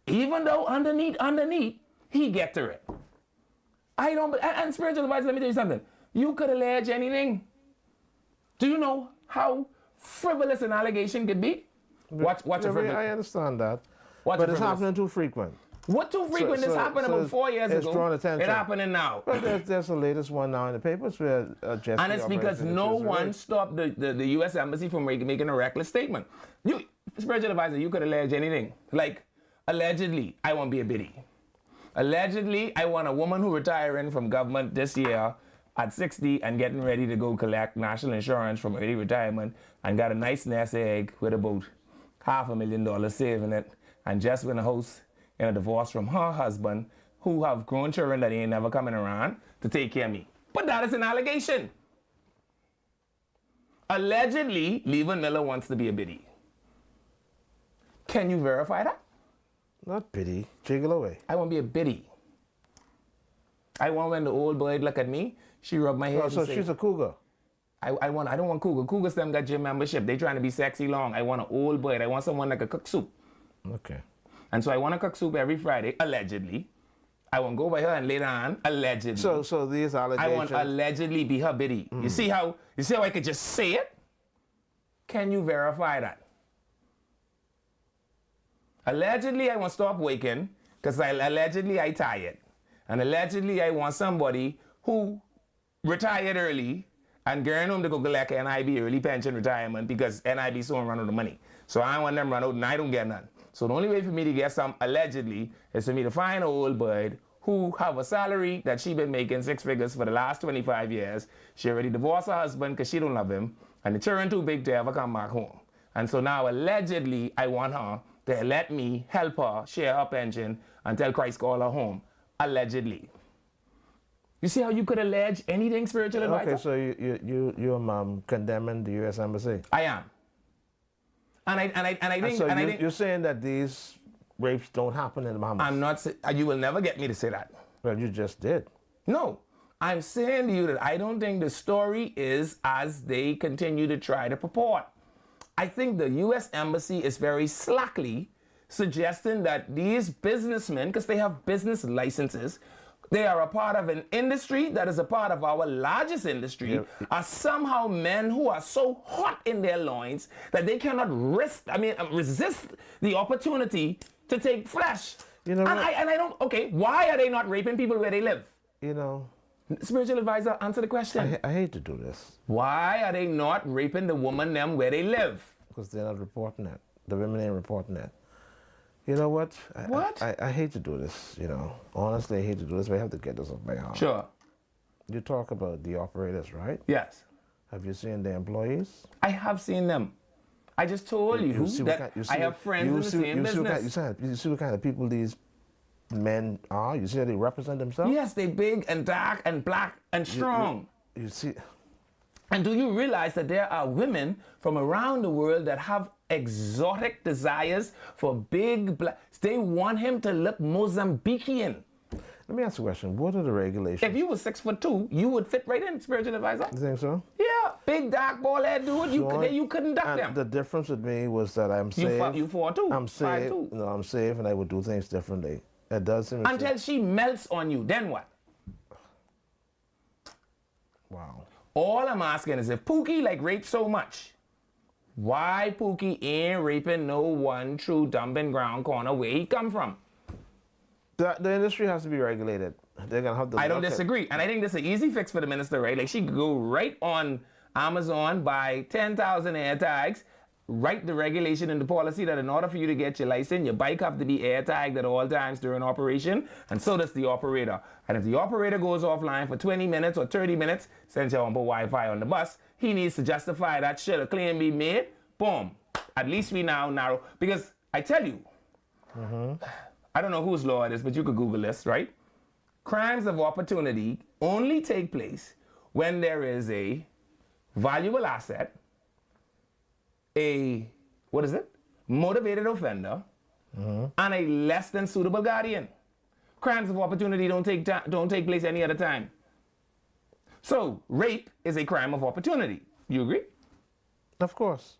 even though underneath, he get to it. I don't, and spiritual advisor, let me tell you something. You could allege anything. Do you know how frivolous an allegation could be? Watch a frivolous. I understand that. Watch But a it's frivolous. happening too frequent. What too frequent? This happened about 4 years it's ago. drawn attention. It's happening now. But there's the latest one now in the papers where Jesse And it's because no one stopped the U.S. Embassy from making a reckless statement. You, spiritual advisor, you could allege anything. Like, allegedly, I won't be a biddy. Allegedly, I want a woman who retiring from government this year at 60 and getting ready to go collect national insurance from early retirement and got a nice nest egg with about $500,000 saving it and just win a house in a divorce from her husband who have grown children that ain't never coming around to take care of me. But that is an allegation. Allegedly, Levan Miller wants to be a biddy. Can you verify that? Not biddy. Jiggle away. I want to be a biddy. I want when the old bird look at me, she rub my head Oh, and so say, she's a cougar. I don't want cougar. Cougars them got gym membership. They trying to be sexy long. I want an old bird. I want someone that can cook soup. Okay. And so I want to cook soup every Friday, allegedly. I won't go by her and later on, allegedly. So these allegations. I want allegedly be her biddy. You see how I could just say it? Can you verify that? Allegedly, I want to stop waking because allegedly I tired. And allegedly, I want somebody who retired early and going home to go collect NIB early pension retirement because NIB soon run out of money. So I want them run out and I don't get none. So the only way for me to get some allegedly is for me to find an old bird who have a salary that she been making 6 figures for the last 25 years. She already divorced her husband because she don't love him. And the children too big to ever come back home. And so now allegedly I want her to let me help her share her pension until Christ call her home. Allegedly. You see how you could allege anything, spiritual advisor? Okay, so you're condemning the U.S. Embassy. I am. And I think You're saying that these rapes don't happen in the Bahamas. I'm not. You will never get me to say that. Well, you just did. No, I'm saying to you that I don't think the story is as they continue to try to purport. I think the U.S. Embassy is very slackly suggesting that these businessmen, because they have business licenses, they are a part of an industry that is a part of our largest industry, are somehow men who are so hot in their loins that they cannot resist the opportunity to take flesh. You know and I don't, okay, why are they not raping people where they live? You know, spiritual advisor, answer the question. I hate to do this. Why are they not raping the woman them where they live? Because they're not reporting that. The women ain't reporting that. You know what? What? I hate to do this, you know. Honestly, I hate to do this, but I have to get this off my heart. Sure. You talk about the operators, right? Yes. Have you seen the employees? I have seen them. I just told you that I have friends in the same business. You see what kind of people these men are? You see how they represent themselves? Yes, they big and dark and black and strong. You see... And do you realize that there are women from around the world that have exotic desires for big black... They want him to look Mozambican. Let me ask you a question. What are the regulations? If you were 6'2", you would fit right in, spiritual advisor. You think so? Yeah, big dark ball head dude. You couldn't duck them. The difference with me was that I'm safe. You 4'2". I'm safe. 5'2". No, I'm safe, and I would do things differently. It does seem until she melts on you. Then what? Wow. All I'm asking is if Pookie like raped so much, why Pookie ain't raping no one true dumping ground corner where he come from? The industry has to be regulated. They're gonna have to. I don't disagree, and I think this is an easy fix for the minister, right? Like she could go right on Amazon, buy 10,000 air tags, write the regulation in the policy that in order for you to get your license, your bike have to be air tagged at all times during operation, and so does the operator. And if the operator goes offline for 20 minutes or 30 minutes, since you want to put Wi-Fi on the bus, he needs to justify that should a claim be made. Boom. At least we now narrow. Because I tell you, I don't know whose law it is, but you could Google this, right? Crimes of opportunity only take place when there is a valuable asset, a, motivated offender, and a less than suitable guardian. Crimes of opportunity don't take place any other time. So, rape is a crime of opportunity. You agree? Of course.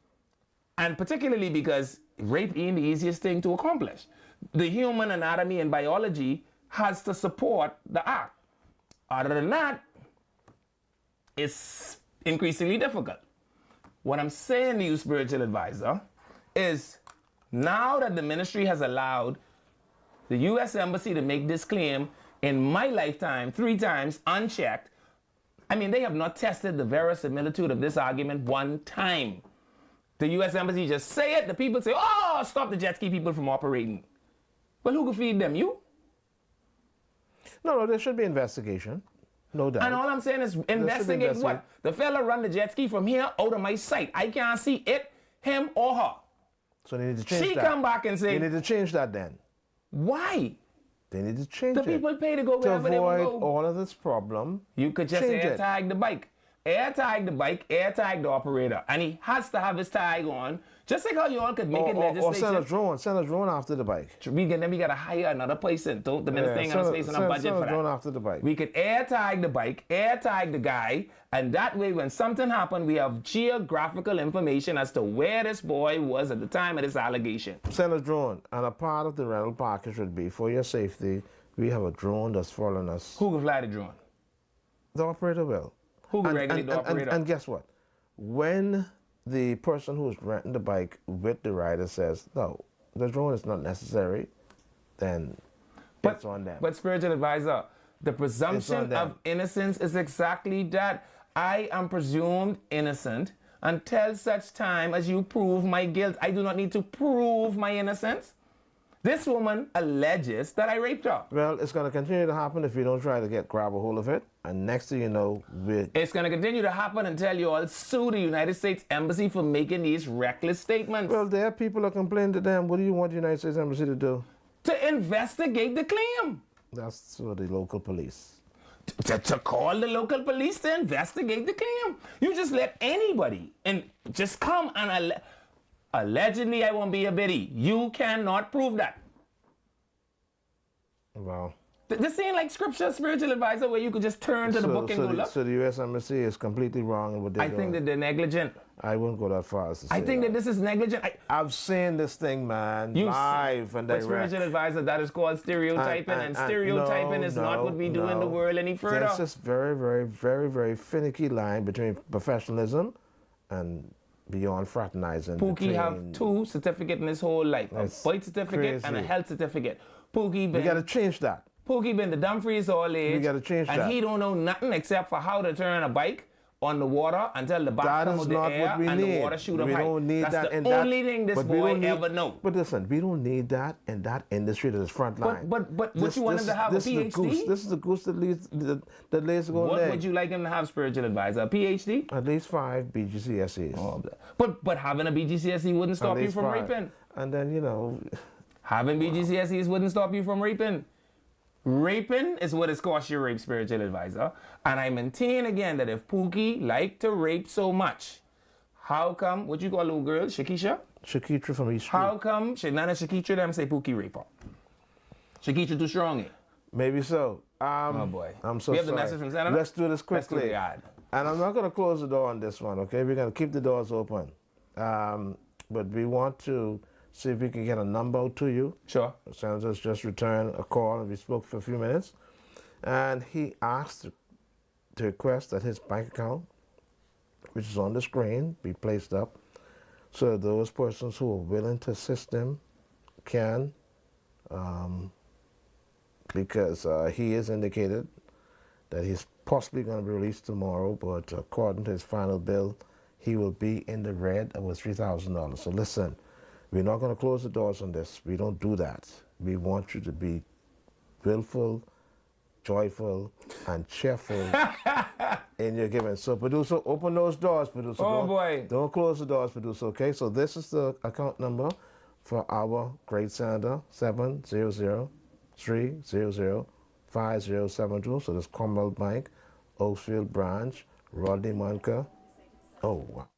And particularly because rape ain't the easiest thing to accomplish. The human anatomy and biology has to support the act. Other than that, it's increasingly difficult. What I'm saying to you, spiritual advisor, is now that the ministry has allowed the U.S. Embassy to make this claim in my lifetime 3 times unchecked, I mean, they have not tested the verisimilitude of this argument one time. The U.S. Embassy just say it, the people say, oh, stop the jet ski people from operating. Well, who can feed them? You? No, there should be investigation. No doubt. And all I'm saying is investigate what? The fella run the jet ski from here out of my sight. I can't see it, him, or her. So they need to change that. She come back and say... They need to change that then. Why? They need to change it. The people pay to go wherever they want to go. To avoid all of this problem, you could just air tag the bike. Air tag the bike, air tag the operator. And he has to have his tag on. Just like how you all could make it legislation. Or send a drone after the bike. We got to hire another person. The minister ain't going to space on a budget for that. Send a drone after the bike. We could air tag the bike, air tag the guy, and that way when something happened, we have geographical information as to where this boy was at the time of this allegation. Send a drone, and a part of the rental package would be, for your safety, we have a drone that's following us. Who can fly the drone? The operator will. Who can regulate the operator? And guess what? When the person who's renting the bike with the rider says, no, the drone is not necessary, then it's on them. But spiritual advisor, the presumption of innocence is exactly that. I am presumed innocent until such time as you prove my guilt. I do not need to prove my innocence. This woman alleges that I raped her. Well, it's going to continue to happen if you don't try to grab a hold of it. And next thing you know, it's going to continue to happen until you all sue the United States Embassy for making these reckless statements. Well, there are people that complain to them. What do you want the United States Embassy to do? To investigate the claim. That's for the local police. To call the local police to investigate the claim. You just let anybody and just come and allegedly I won't be a biddy. You cannot prove that. Wow. This ain't like scripture, spiritual advisor, where you could just turn to the book and go look. So the U.S. Embassy is completely wrong in what they're doing. I think that they're negligent. I wouldn't go that far as to say I think that this is negligent. I've seen this thing, man, live and direct. But spiritual advisor, that is called stereotyping, and stereotyping is not what we do in the world any further. There's this very, very, very, very finicky line between professionalism and beyond fraternizing. Pookie have 2 certificates in his whole life, a birth certificate and a health certificate. We got to change that. Pookie been the Dumfries all age. We got to change that. And he don't know nothing except for how to turn a bike on the water until the bike come out the air and the water shoot up high. Don't need That's the only thing this boy ever know. But listen, we don't need that in that industry that is front line. But what you want him to have, a PhD? This is the goose that lays the golden egg. What would you like him to have, spiritual advisor? A PhD? At least 5 BGCSEs. Oh, but having a BGCSE wouldn't stop you from raping. And then, you know... Having BGCSEs wouldn't stop you from raping. Raping is what has cost you rape, spiritual advisor. And I maintain again that if Pookie liked to rape so much, how come, what you call a little girl, Shakisha? Shakitra from East Street. How come Nana Shakitra them say Pookie raper? Shakitra too strong, eh? Maybe so. Oh boy. I'm so we have sorry. the message from Senator? Let's do this quickly. Let's do the ad. And I'm not going to close the door on this one, okay? We're going to keep the doors open. But we want to see if we can get a number out to you. Sure. The senator's just returned a call, and we spoke for a few minutes. And he asked to request that his bank account, which is on the screen, be placed up so those persons who are willing to assist him can, because he has indicated that he's possibly going to be released tomorrow, but according to his final bill, he will be in the red of $3,000. So listen, we're not going to close the doors on this. We don't do that. We want you to be willful, joyful, and cheerful in your giving. So, producer, open those doors, producer. Oh, boy. Don't close the doors, producer, okay? So this is the account number for our great senator, 700-300-5072. So this Commonwealth Bank, Oakfield Branch, Rodney Munker. Oh, wow.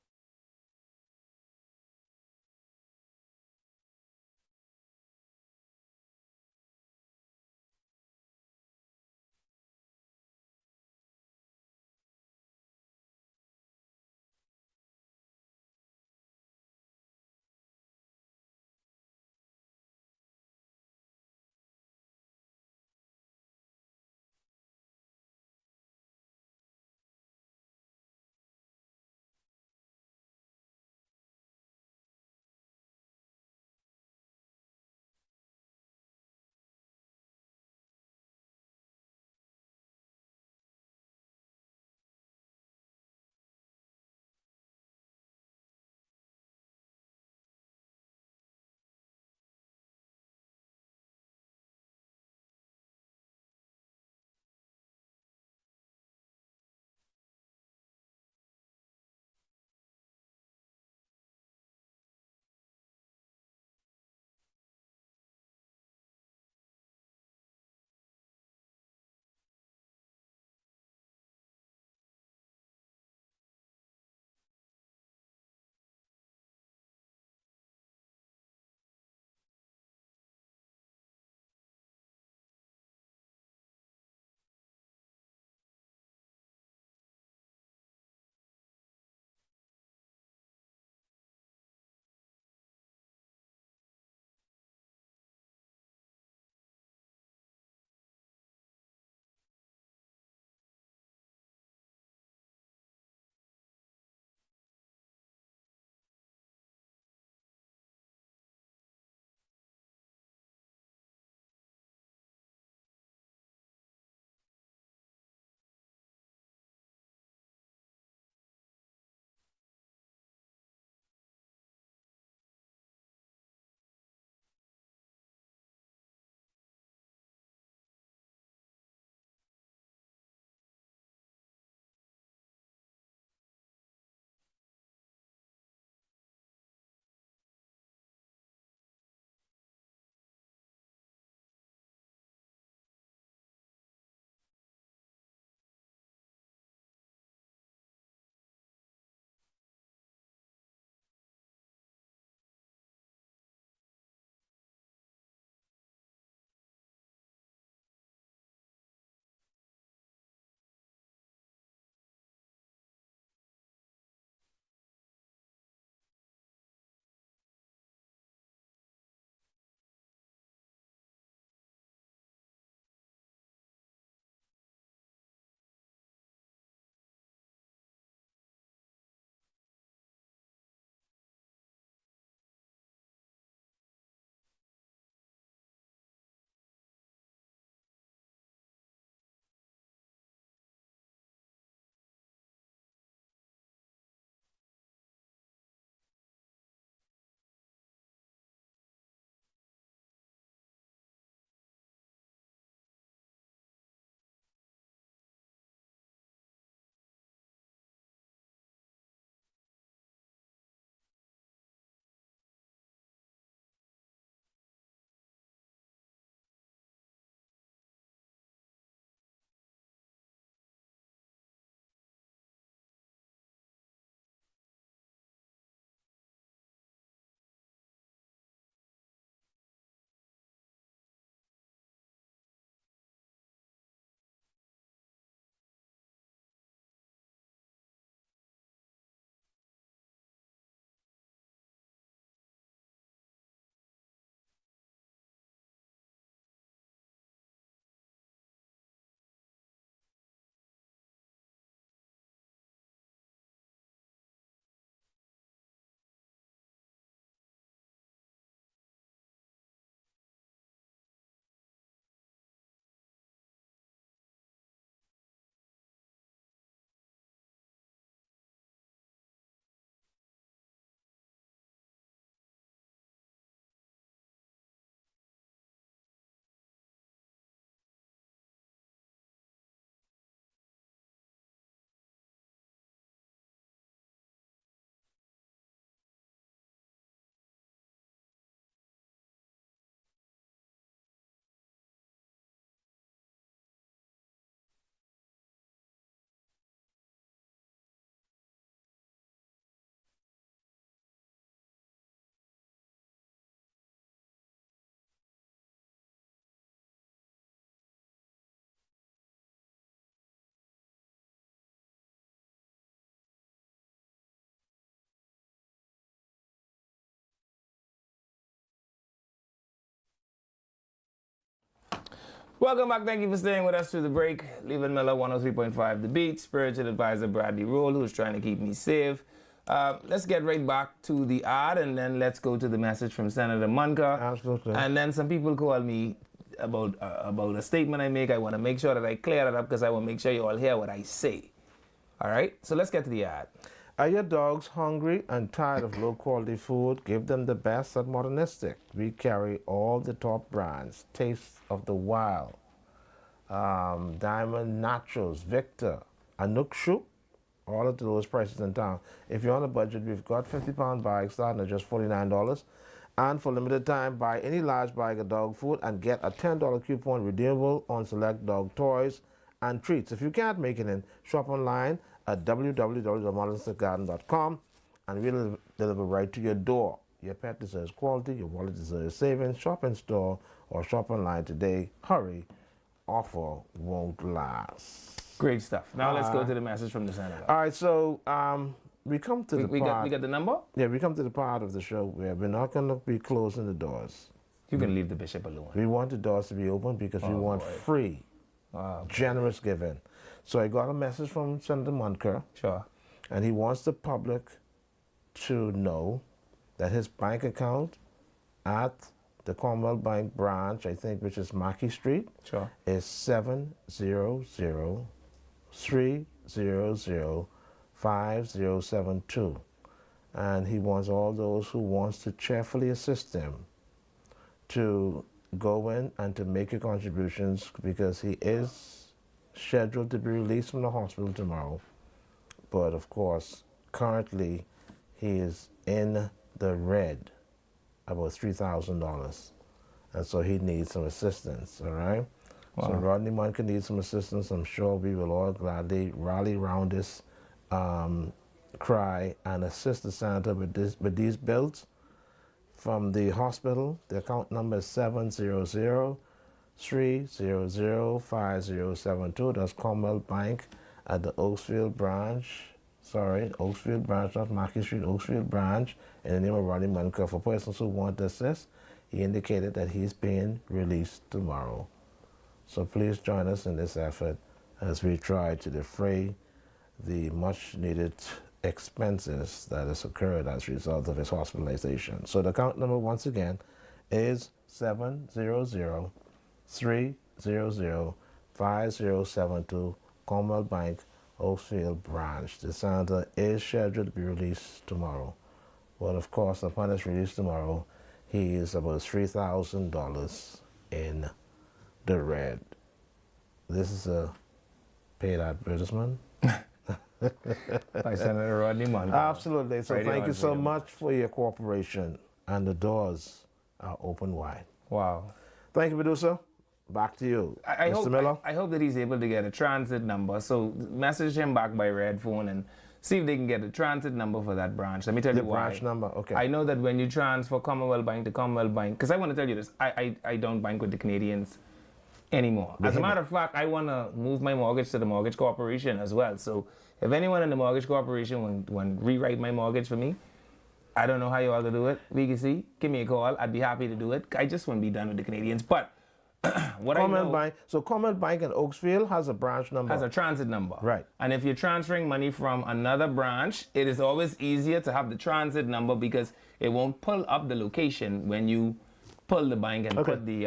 Welcome back. Thank you for staying with us through the break. Leland Miller, 103.5 The Beat, spiritual advisor Bradley Roll, who's trying to keep me safe. Let's get right back to the ad, and then let's go to the message from Senator Munker. Absolutely. And then some people call me about a statement I make. I want to make sure that I clear that up because I want to make sure you all hear what I say. All right? So let's get to the ad. Are your dogs hungry and tired of low-quality food? Give them the best at Modernistic. We carry all the top brands. Taste of the Wild, Diamond Nachos, Victor, Anukshu, all at the lowest prices in town. If you're on a budget, we've got 50-pound bags starting at just $49. And for limited time, buy any large bag of dog food and get a $10 coupon redeemable on select dog toys and treats. If you can't make it in, shop online at www.modernisticgarden.com and we'll deliver right to your door. Your pet deserves quality, your wallet deserves savings. Shop in store or shop online today. Hurry, offer won't last. Great stuff. Now let's go to the message from the senator. All right, so we come to the part. We got the number? Yeah, we come to the part of the show where we're not going to be closing the doors. You can leave the bishop alone. We want the doors to be open because we want free, generous giving. So I got a message from Senator Munker. Sure. And he wants the public to know that his bank account at the Commonwealth Bank branch, I think, which is Mackey Street, Sure. is 700-300-5072. And he wants all those who wants to cheerfully assist him to go in and to make your contributions because he is scheduled to be released from the hospital tomorrow. But of course, currently he is in the red, about $3,000. And so he needs some assistance, all right? Wow. So Rodney Munker needs some assistance. I'm sure we will all gladly rally around this cry and assist the senator with these bills from the hospital. The account number is 700-300-5072. That's Commonwealth Bank at the Oakesfield branch. Sorry, Oakesfield branch, not Mackey Street, Oakesfield branch, in the name of Rodney Munker. For persons who want to assist, he indicated that he's being released tomorrow. So please join us in this effort as we try to defray the much-needed expenses that has occurred as a result of his hospitalization. So the account number, once again, is 700-300-5072, Commonwealth Bank, Oakesfield branch. The senator is scheduled to be released tomorrow. But of course, upon his release tomorrow, he is about $3,000 in the red. This is a paid advertisement. By Senator Rodney Munker. Absolutely. So thank you so much for your cooperation. And the doors are open wide. Wow. Thank you, producer. Back to you, Mr. Miller. I hope that he's able to get a transit number. So message him back by red phone and see if they can get a transit number for that branch. Let me tell you why. The branch number, okay. I know that when you transfer Commonwealth Bank to Commonwealth Bank, because I want to tell you this, I don't bank with the Canadians anymore. As a matter of fact, I want to move my mortgage to the Mortgage Corporation as well. So if anyone in the Mortgage Corporation want rewrite my mortgage for me, I don't know how you all to do it. VGC, give me a call. I'd be happy to do it. I just want to be done with the Canadians. But Commonwealth Bank. So Commonwealth Bank in Oakesfield has a branch number. Has a transit number. Right. And if you're transferring money from another branch, it is always easier to have the transit number because it won't pull up the location when you pull the bank and put the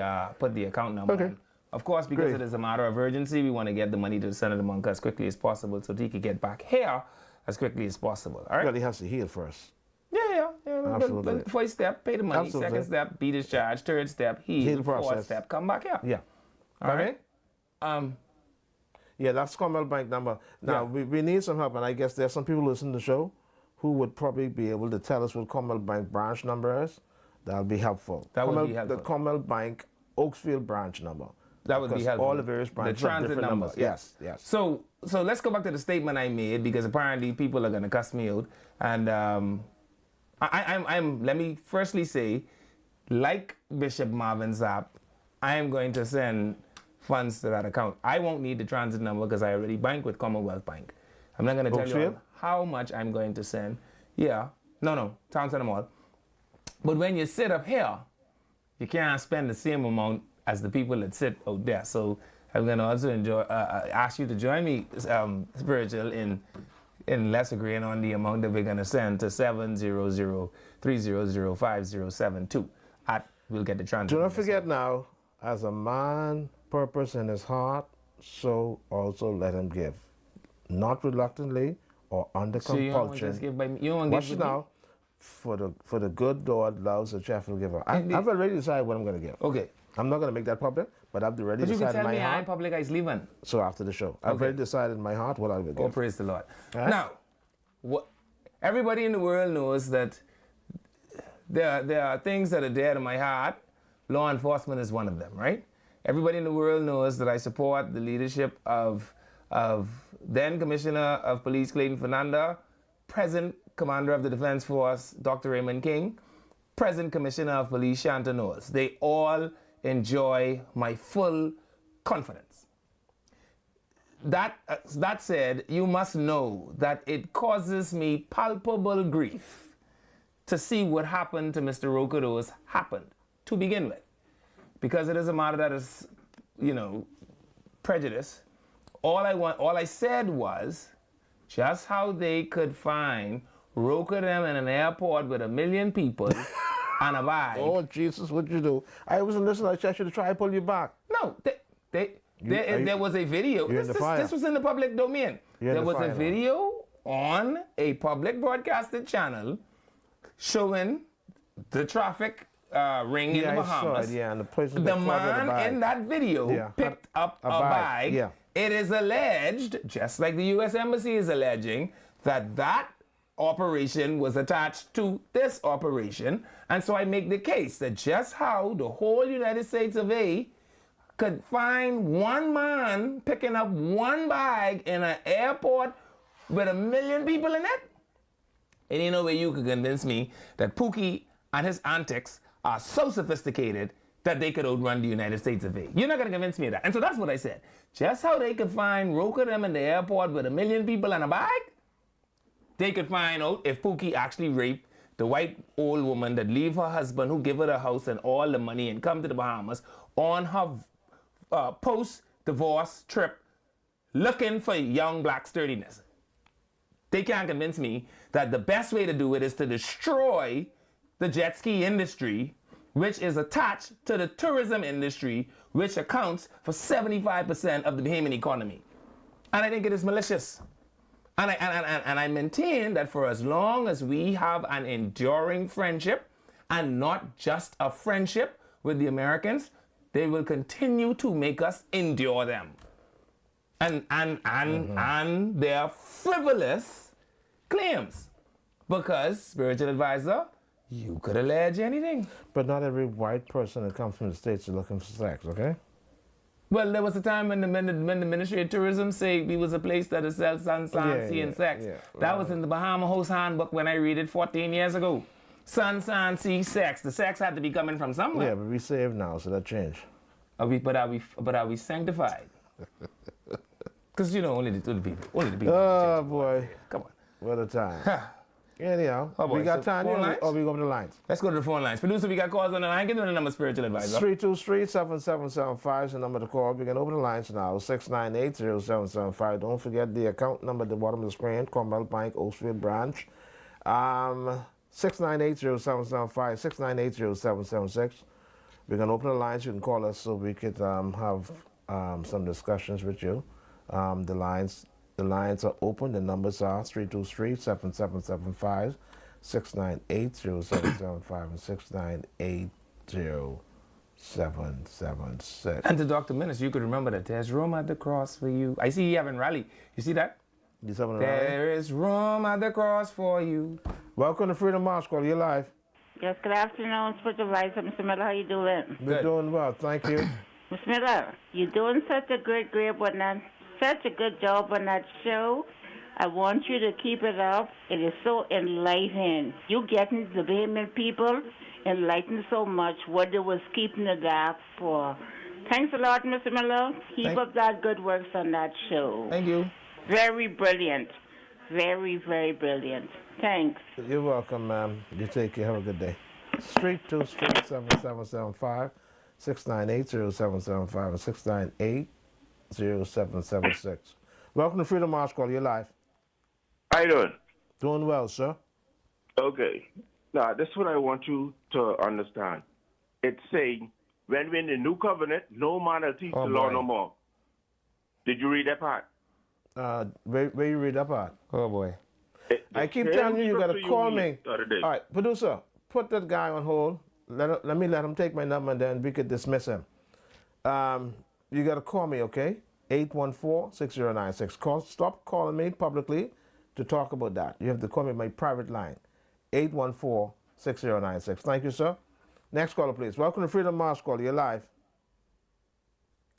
account number in. Of course, because it is a matter of urgency, we want to get the money to Senator Munker as quickly as possible so that he can get back here as quickly as possible. All right? Well, he has to heal first. Yeah. Absolutely. But first step, pay the money. Absolutely. Second step, be discharged. Third step, heal. Fourth step, come back here. Yeah. All right? Yeah, that's Commonwealth Bank number. Now, we need some help, and I guess there's some people listening to the show who would probably be able to tell us what Commonwealth Bank branch number is. That'll be helpful. That would be helpful. The Commonwealth Bank Oakesfield branch number. That would be helpful. All the various branches the transit have different numbers. Yes. So let's go back to the statement I made because apparently people are going to cuss me out. And let me firstly say, like Bishop Marvin Zapp, I am going to send funds to that account. I won't need the transit number because I already bank with Commonwealth Bank. I'm not going to tell you all how much I'm going to send. Yeah. No, Town Center Mall. But when you sit up here, you can't spend the same amount as the people that sit out there. So I'm going to also ask you to join me, Spiritual, in less agreeing on the amount that we're going to send to 700-300-5072. We'll get the transfer. Do not forget now, as a man purpose in his heart, so also let him give. Not reluctantly or under compulsion. Watch now. For the good Lord loves a cheerful giver. I've already decided what I'm going to give. Okay. I'm not going to make that public, but I've already decided in my heart. But you can tell me I ain't public, I leaving. So after the show. I've already decided in my heart what I will give. Oh, praise the Lord. Right? Now, everybody in the world knows that there are things that are dear to my heart. Law enforcement is one of them, right? Everybody in the world knows that I support the leadership of then Commissioner of Police Clayton Fernanda, present Commander of the Defense Force Dr. Raymond King, present Commissioner of Police Shanta Knowles. They all enjoy my full confidence. That said, you must know that it causes me palpable grief to see what happened to Mr. Rokados happened to begin with, because it is a matter that is, prejudice. All I said was just how they could find Rokedem in an airport with 1 million people and a bag. Oh, Jesus, what'd you do? I wasn't listening. I should have tried to pull you back. No, there was a video. This was in the public domain. There was a video on a public broadcasted channel showing the traffic ring in the Bahamas. And the man in that video picked up a bag. Yeah. It is alleged, just like the U.S. Embassy is alleging, that operation was attached to this operation. And so I make the case that just how the whole United States of A could find one man picking up one bag in an airport with 1 million people in it, and ain't no way you could convince me that Pookie and his antics are so sophisticated that they could outrun the United States of A. You're not going to convince me of that. And so that's what I said. Just how they could find Rokedem in the airport with 1 million people in a bag, they could find out if Pookie actually raped the white old woman that leave her husband, who give her the house and all the money and come to the Bahamas on her post-divorce trip looking for young black sturdiness. They can't convince me that the best way to do it is to destroy the jet ski industry, which is attached to the tourism industry, which accounts for 75% of the Bahamian economy. And I think it is malicious. And I maintain that for as long as we have an enduring friendship, and not just a friendship with the Americans, they will continue to make us endure them. And their frivolous claims. Because, spiritual advisor, you could allege anything. But not every white person that comes from the States is looking for sex, okay? Well, there was a time when the Ministry of Tourism said we was a place that sells sun, sea, and sex. Yeah, that was in the Bahama Host Handbook when I read it 14 years ago. Sun, sea, sex. The sex had to be coming from somewhere. Yeah, but we saved now, so that changed. But are we sanctified? Because, only the people. Oh, boy. Come on. What a time. Anyhow, we got time here, or we go to the lines? Let's go to the phone lines. Producer, we got calls on the line. Give me the number, spiritual advisor. 323-7775 is the number to call. We can open the lines now. 698-0775. Don't forget the account number at the bottom of the screen. Commonwealth Bank, Oakfield Branch. 698-0775, 698-0776. We're going to open the lines. You can call us so we could have some discussions with you. The lines are open. The numbers are 323-7775, 698-0775, and 698-0776. And to Dr. Minnis, you could remember that there's room at the cross for you. I see you having rally. You see that? There is room at the cross for you. Welcome to Freedom March. Call you live. Yes, good afternoon, Spiritual Advisor. Mr. Miller, how you doing? We're doing well, thank you. Mr. Miller, you're doing such a great one and such a good job on that show. I want you to keep it up. It is so enlightening. You getting the Bahamian people enlightened so much what they was keeping the dark for. Thanks a lot, Mr. Miller. Keep up that good works on that show. Thank you. Very brilliant. Very, very brilliant. Thanks. You're welcome, ma'am. You take care. Have a good day. 323-7775, 698-0775 and 698-0776. Welcome to Freedom March Call. You're live. How you doing? Doing well, sir. Okay. Now, this is what I want you to understand. It's saying, when we're in the new covenant, no man will teach the law no more. Did you read that part? Where you read that part? Oh boy. I keep telling you, you got to call me. All right, producer, put that guy on hold. Let me let him take my number, and then we could dismiss him. You got to call me, okay? 814-6096. Stop calling me publicly to talk about that. You have to call me my private line, 814-6096. Thank you, sir. Next caller, please. Welcome to Freedom March Call. You're live.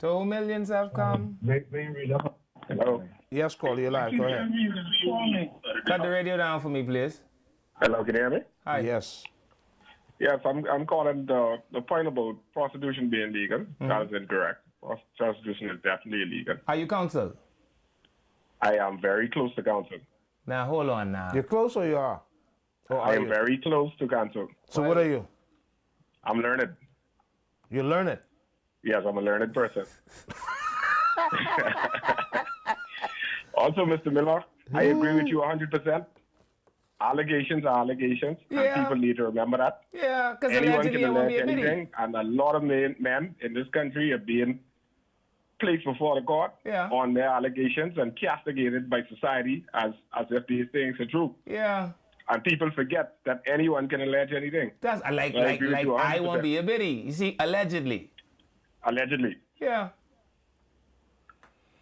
2 millions have come. Hello? Yes, call. You're live. Go ahead. Cut the radio down for me, please. Hello, can you hear me? Hi. Yes. Yes, I'm calling the point about prostitution being legal. That is incorrect. Prostitution is definitely illegal. Are you counsel? I am very close to counsel. Now, hold on now. You're close or you are? Or I are am you? very close to counsel. So what are you? I'm learned. You learn it. Yes, I'm a learned person. Also, Mr. Miller, I agree with you 100%. Allegations are allegations, Yeah. and people need to remember that. Yeah, because Anyone allegedly can it won't be allege a biddy. anything, and a lot of men in this country are being placed before the court Yeah. on their allegations and castigated by society as if these things are true. Yeah. And people forget that anyone can allege anything. That's like I agree with you I 100%. won't be a biddy. You see, allegedly. Allegedly. Yeah.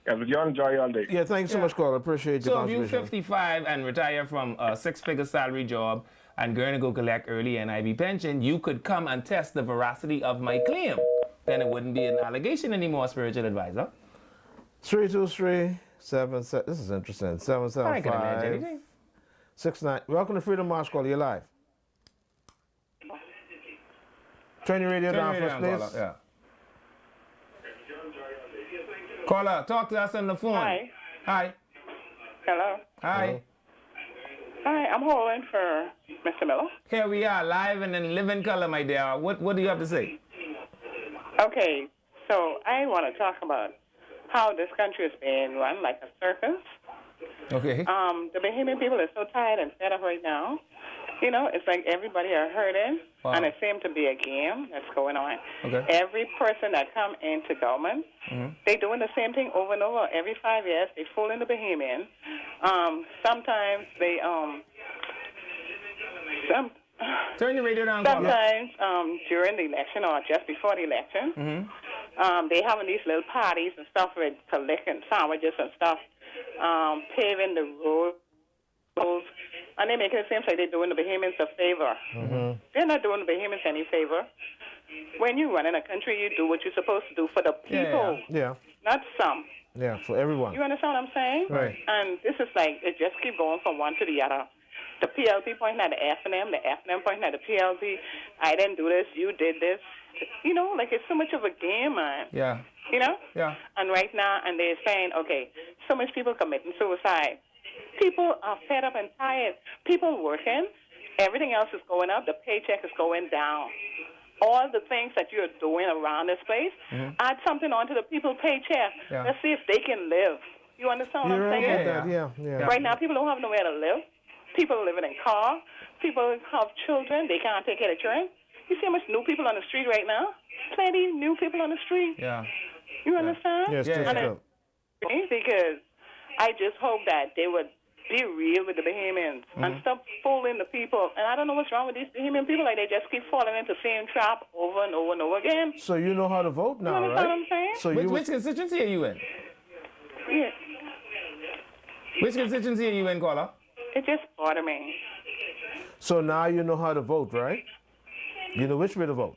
Yeah, but you enjoy all day. Yeah, thanks so much, caller. Appreciate your So if you're contribution. 55 and retire from a 6-figure salary job and going to go collect early NIB pension, you could come and test the veracity of my claim. Then it wouldn't be an allegation anymore, spiritual advisor. 323-77. This is interesting. I can allege 775 anything. 69. Welcome to Freedom March Call. You're live. Turn your radio down first, please. Caller. Yeah. Caller, talk to us on the phone. Hi. Hi. Hello. Hi. Hi, I'm holding for Mr. Miller. Here we are, live and in living color, my dear. What do you have to say? Okay, so I want to talk about how this country is being run like a circus. Okay. The Bahamian people are so tired and fed up right now. You know, it's like everybody are hurting, Wow. and it seems to be a game that's going on. Okay. Every person that come into government, they doing the same thing over and over. Every 5 years, they fooling the Bahamian. Sometimes they Turn your radio down, caller. sometimes during the election or just before the election, they having these little parties and stuff with collecting sandwiches and stuff, paving the roads. And they make it seem like they're doing the Bahamians a favor. They're not doing the Bahamians any favor. When you run in a country, you do what you're supposed to do for the people, Yeah. not some. Yeah, for everyone. You understand what I'm saying? Right. And this is like, it just keep going from one to the other. The PLP pointing at the FNM, the FNM pointing at the PLP. I didn't do this, you did this. You know, like it's so much of a game, man. Yeah. You know? Yeah. And right now, and they're saying, okay, so much people committing suicide. People are fed up and tired. People working, everything else is going up, the paycheck is going down. All the things that you're doing around this place, add something onto the people's paycheck. Yeah. Let's see if they can live. You understand what You're I'm right saying? about that. Yeah. Right now, people don't have nowhere to live. People are living in cars. People have children. They can't take care of children. You see how much new people on the street right now? Plenty new people on the street. Yeah. You understand? Yes, Yeah, that's yeah. good. Because I just hope that they would be real with the Bahamians and stop fooling the people. And I don't know what's wrong with these Bahamian people. Like, they just keep falling into the same trap over and over and over again. So you know how to vote now, You understand what right? I'm saying? So Which, you which constituency are you in? Yeah. Which constituency are you in, caller? It just bothers me. So now you know how to vote, right? You know which way to vote.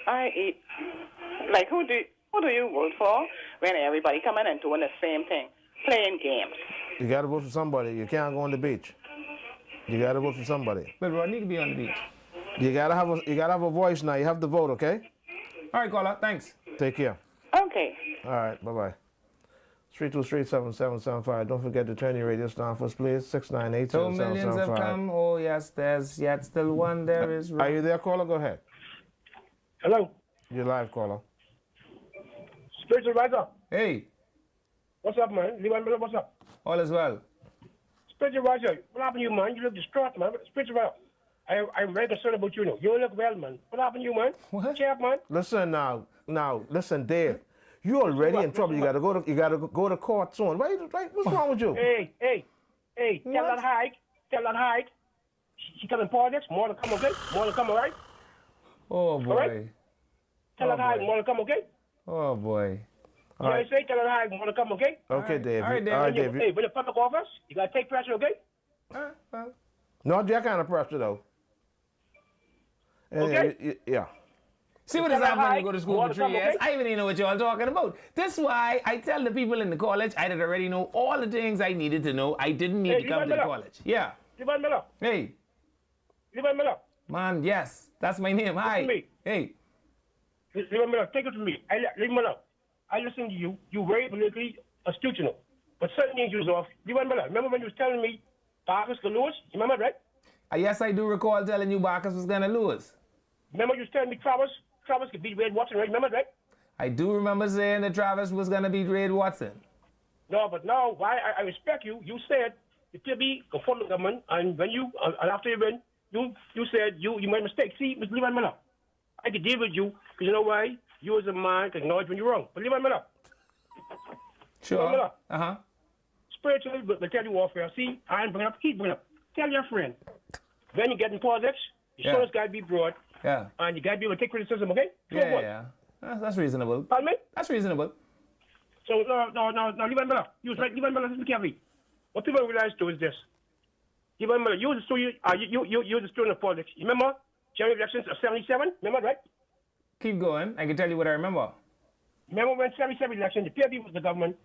Like, who do you vote for when everybody coming and doing the same thing, playing games? You got to vote for somebody. You can't go on the beach. You got to vote for somebody. But Rodney could be on the beach. You got to have a voice now. You have to vote, okay? All right, caller. Thanks. Take care. Okay. All right. Bye-bye. 323-7775. Don't forget to turn your radio down for us, please. 698 2 millions have come. Oh, yes, there's yet still one. There is. Are you there, caller? Go ahead. Hello. You're live, caller. Spiritual Riser. Hey, What's up, man? Levi Miller, what's up? all is well. Spiritual Riser, what happened to you, man? You look distraught, man. Spiritual Riser, I'm very concerned about you now. You look well, man. What happened to you, man? What? Check, man. Listen now, listen, Dave. You already in trouble. You gotta go to court soon. What's wrong with you? Hey, tell that hike. She coming politics, more to come, okay? More to come, all right? Oh boy. All right? Tell that hike, more to come, okay? Oh boy. You know what I say? Tell that hike, more to come, okay? Okay, Dave. All right, Dave. All right, Dave. Hey, when the public office, you gotta take pressure, okay? Well, Not that kind of pressure, though. And, Okay. yeah. see what Tell has her happened when hi. you go to school More for to come, 3 years? okay? I even didn't know what y'all talking about. That's why I tell the people in the college I did already know all the things I needed to know. I didn't need Hey, to come to the Levi Miller. college. Yeah. Levi Miller, Hey, Levi Miller. man, yes. That's my name. Hi. to me. Hey. Levi Miller, take it from me. Levi Miller, I listen to you. You're very politically astute, you know. But certain things you was off. Levi Miller, remember when you was telling me Barcus could lose? You remember, right? Yes, I do recall telling you Bacchus was going to lose. Remember you was telling me Travis could beat Wade Watson, right? Remember, right? I do remember saying that Travis was going to beat Wade Watson. No, but now, why I respect you. You said it could be conform the government, and when you, and after you win, you said you made a mistake. See, Mr. Levi Miller, I could deal with you, because you know why? You as a man can acknowledge when you're wrong. But Levi Miller, Sure. Miller. Uh-huh. spiritually, but tell you warfare. See, I ain't bringing up, he's bringing up. Tell your friend, when you get in politics, your shoulders got to be broad, Yeah. and you got to be able to take criticism, okay? So Yeah, what? yeah. That's reasonable. Pardon me? That's reasonable. So, no, Levi Miller, you was right, Levi Miller, listen carefully. What people don't realize too is this. Levi Miller, you was a student, you was a student of politics. You remember general elections of 77? Remember, right? Keep going. I can tell you what I remember. Remember when 77 election, the PLP was the government,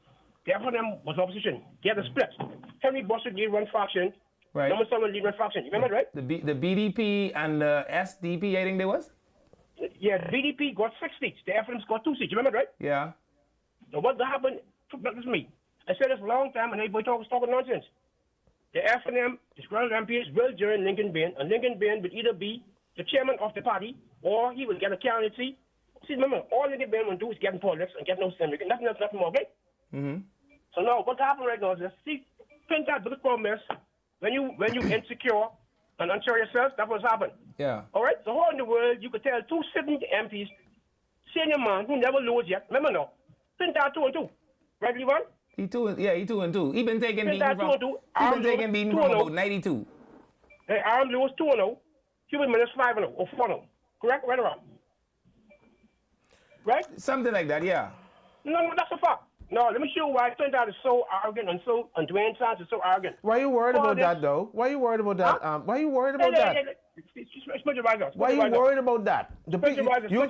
the FNM was opposition. They had a split. Henry Boston lead one faction, Right. Number 7 lead one faction. You remember, right? The BDP and the SDP, I think there was? Yeah, the BDP got 6 seats. The FNM got 2 seats. You remember, right? Yeah. So what happened? Listen to me. I said this a long time, and everybody was talking nonsense. The FNM, disgruntled MPs, will join Lincoln Bain, and Lincoln Bain would either be the chairman of the party, or he would get a candidacy. See, remember, all Lincoln Bain would do is get in politics and get no senator. Nothing else, nothing more, okay? Mm-hmm. So now, what's happening right now is this. See, print out the problem is, when you insecure and unsure yourself, that's what's happened. Yeah. All right? So how in the world you could tell 2 sitting MPs, senior man who never lose yet, remember now, print out 2 and 2. Right, Levi? He 2 and 2. He been taking beating that from, 2 and 2. he been taking beating from about 92. Hey, Aaron Lewis 2 and 0. Cuban Minutes 5 and 0 or 4 and 0. Correct? Right or wrong? Right? Something like that, yeah. No, that's a fact. No, let me show you why Clinton is so arrogant and Dwayne Sands is so arrogant. Why are you worried All about this- that, though? Why are you worried about that? Huh? Why are you worried about that? Why are you worried about that? You think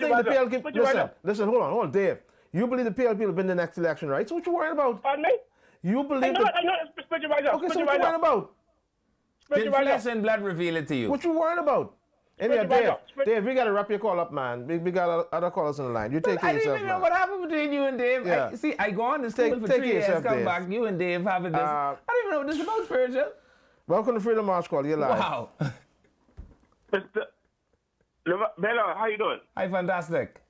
the PLP... Listen, hold on, Dave. You believe the PLP will win the next election, right? So what you worried about? Pardon me? You believe I know, spiritual riser. Okay, so what you worried about? Did flesh and blood reveal it to you? What you worried about? Anyway, Dave, we got to wrap your call up, man. We got other callers on the line. You take care I of didn't yourself, even know man. what happened between you and Dave. Yeah. I go on to school for take 3 years, yourself, come Dave. back, you and Dave having this. I don't even know what this is about, spiritual. Welcome to Freedom March Call. You're live. Wow. Mr. Bella, how you doing? Hi, fantastic.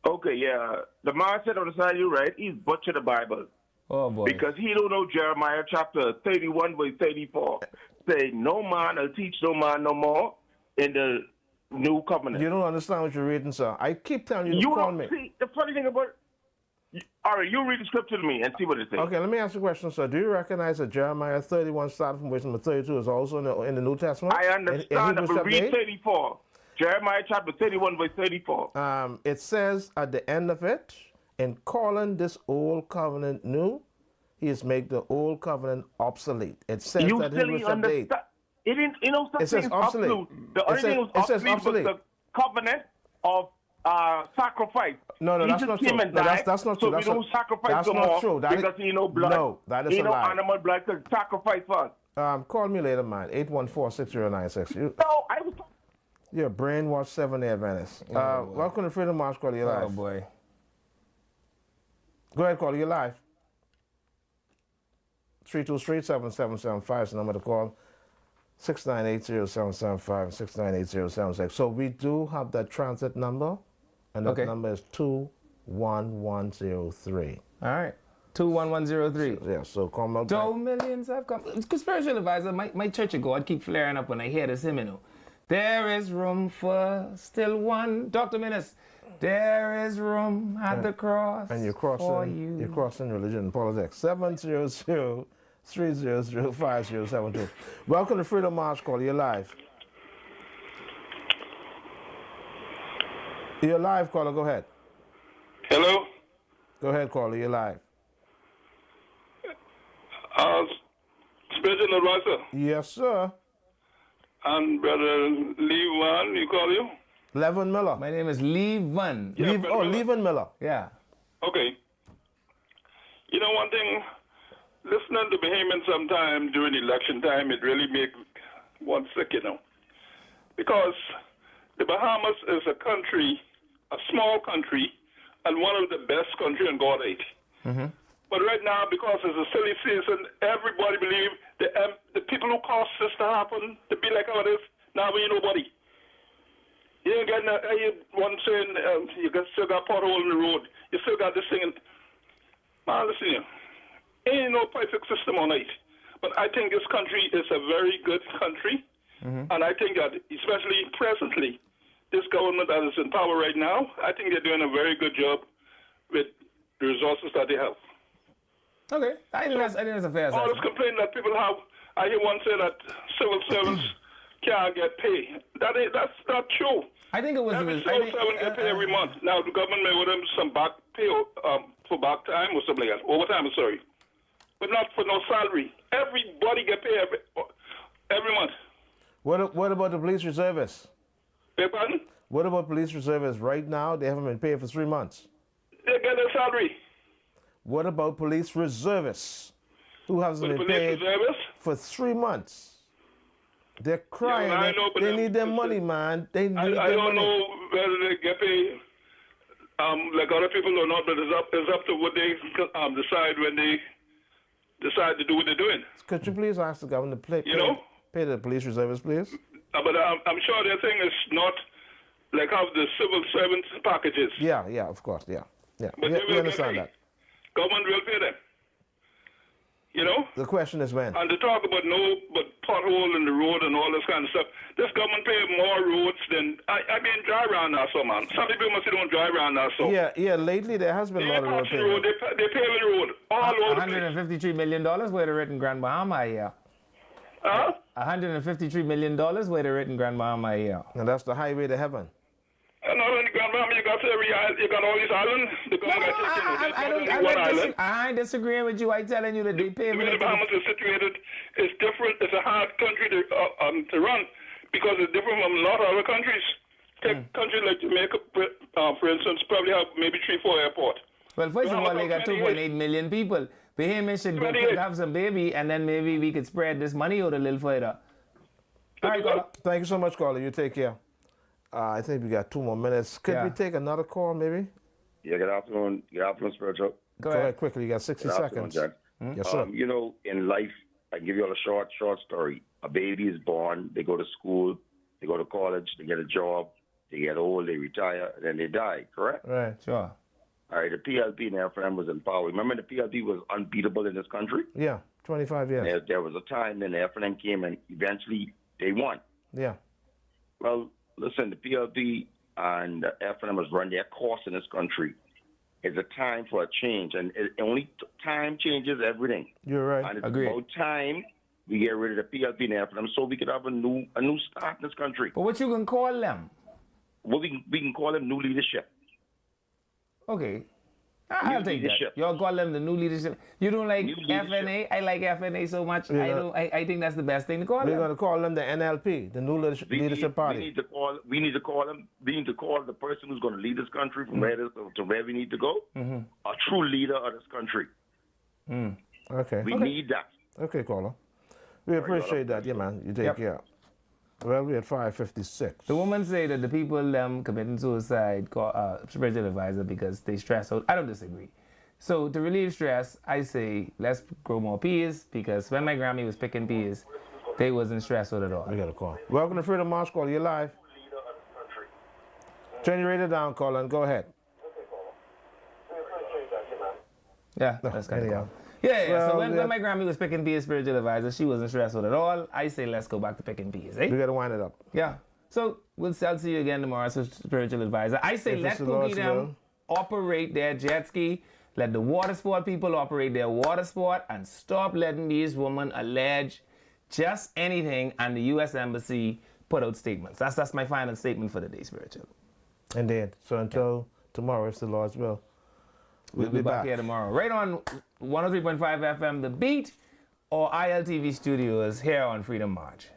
Okay, yeah. The man said on the side, you right, he's butchered the Bible. Oh, boy. Because he don't know Jeremiah chapter 31 verse 34. Say, no man will teach no man no more in the new covenant. You don't understand what you're reading, sir. I keep telling you to You call don't me. see, the funny thing about it, all right, you read the scripture to me and see what it says. Okay, let me ask you a question, sir. Do you recognize that Jeremiah 31 starting from verse number 32 is also in the New Testament? I understand, In Hebrews but read chapter 8? 34. Jeremiah chapter 31 verse 34. It says at the end of it, in calling this old covenant new, he has made the old covenant obsolete. It says You that in silly Hebrews chapter 8. understand. It didn't, you know, It says something obsolete. absolute. The It only says- thing was it says obsolete obsolete. was the covenant of sacrifice. No, that's Jesus not true. came and No, died, that's not true. So That's we not- don't sacrifice that's no not more true. That is- because he no blood. No, that is he a no lie. animal blood to sacrifice for us. Call me later, man. 814-6096. No, I was. You're a brainwashed 7-day Adventist. Welcome to Freedom March Call. You're live. Oh, boy. Go ahead, call. You're live. 323-7775 is the number to call. 698-0775, 698-0776. So we do have that transit number And that Okay. number is 21103. All right. 21103. Yeah, so come up. So millions have come. Spiritual advisor, my Church of God keep flaring up when I hear this hymn, you know. There is room for still one. Dr. Minnis, there is room at the cross And you're for crossing, you. you're crossing religion and politics. 700-300-5072. Welcome to Freedom March Call. You're live. You're live, caller. Go ahead. Hello? Go ahead, caller. You're live. Spiritual advisor. Yes, sir. And Brother Lee Wan, you call you? Levin Miller. My name is Lee Van. Yeah, Brother Miller. Levin Miller. Yeah. Okay. You know one thing, listening to Bahamian sometime during election time, it really make one sick, you know. Because the Bahamas is a country, a small country, and one of the best country on God 8. But right now, because it's a silly season, everybody believe the people who caused this to happen, to be like how it is, now we nobody. You ain't got one saying you still got pothole in the road. You still got this thing. Man, listen here. Ain't no perfect system on it. But I think this country is a very good country. And I think that, especially presently, this government that is in power right now, I think they're doing a very good job with the resources that they have. Okay. I think that's a fair All this assessment. complaint that people have, I hear one say that civil servants can't get paid. That's not true. I think it was. Every civil servant get paid every month. Now the government may owe them some back pay for back time or something like that. Overtime, sorry. But not for no salary. Everybody get paid every month. What about the police reservists? Beg pardon? What about police reservists? Right now, they haven't been paid for 3 months. They get their salary. What about police reservists who hasn't But been police paid reservists, for 3 months? They're crying. Yeah, I know, but they need their money, man. They need I their don't money. know whether they get paid like other people or not, but it's up to what they decide when they decide to do what they're doing. Could you please ask the government to pay the police reservists, please? But I'm sure their thing is not like how the civil servants packages. Yeah, of course, yeah. But We they will understand get that. paid. Government will pay them. You know? The question is when. And to talk about pothole in the road and all this kind of stuff, this government pay more roads than I mean drive around now, so man. Some people must say don't drive around now, so. Yeah. Lately there has been a lot of road payment. They pay the road all over the place. $153 million where they written Grand Bahama a year. Huh? $153 million where they written Grand Bahama a year. And that's the highway to heaven. And not only Grand Bahama, you got all these islands. The government I ain't disagreeing with you. I telling you that they pay The way the Bahamas is situated is different. It's a hard country to run because it's different from a lot of other countries. Take countries like Jamaica, for instance, probably have maybe 3-4 airports. Well, first of all, they got 2.8 million people. Bahamians should go have some baby, and then maybe we could spread this money out a little further. All right, caller. Thank you so much, caller. You take care. I think we got 2 more minutes. Could we take another call, maybe? Yeah, good afternoon. Good afternoon, Spiritual. Go ahead quickly. You got 60 seconds. Jack. Yes, sir. You know, in life, I give you all a short story. A baby is born, they go to school, they go to college, they get a job, they get old, they retire, and then they die, correct? Right. Sure. All right, the PLP and FM was in power. Remember the PLP was unbeatable in this country? Yeah, 25 years. There was a time then the FNM came and eventually they won. Yeah. Well, listen, the PLP and the FNM has run their course in this country. It's a time for a change, and only time changes everything. You're right. And it's Agreed. about time we get rid of the PLP and FNM so we could have a new start in this country. But what you can call them? Well, we can call them new leadership. Okay. I'll take that. leadership. Y'all call them the new leadership. You don't like New leadership. FNA? I like FNA so much. Yeah. I think that's the best thing to call We're them. going to call them the NLP, the New Leadership Party. We need to call them. We need to call the person who's going to lead this country from where to where we need to go. A true leader of this country. Okay. We need that. Okay, caller. We appreciate that. Yeah, man. You take care. Well, we're at 5:56. The woman say that the people committing suicide call spiritual advisor because they stress out. I don't disagree. So to relieve stress, I say let's grow more peas because when my Grammy was picking peas, they wasn't stressed out at all. We got a call. Welcome to Freedom March Call. You're live. Turn your radio down, Colin. Go ahead. Yeah, that's kind of anyhow. cool. Yeah. Well, So when yeah. my Grammy was picking P as spiritual advisor, she wasn't stressful at all. I say let's go back to picking P's, eh? We got to wind it up. Yeah. So I'll see you again tomorrow, so spiritual advisor. I say If let it's the Lord's Pookie them will. operate their jet ski. Let the water sport people operate their water sport and stop letting these women allege just anything and the U.S. Embassy put out statements. That's my final statement for the day, spiritual. Indeed. So until tomorrow, if the Lord's will. We'll be back here tomorrow. Right on 103.5 FM, The Beat, or ILTV Studios here on Freedom March.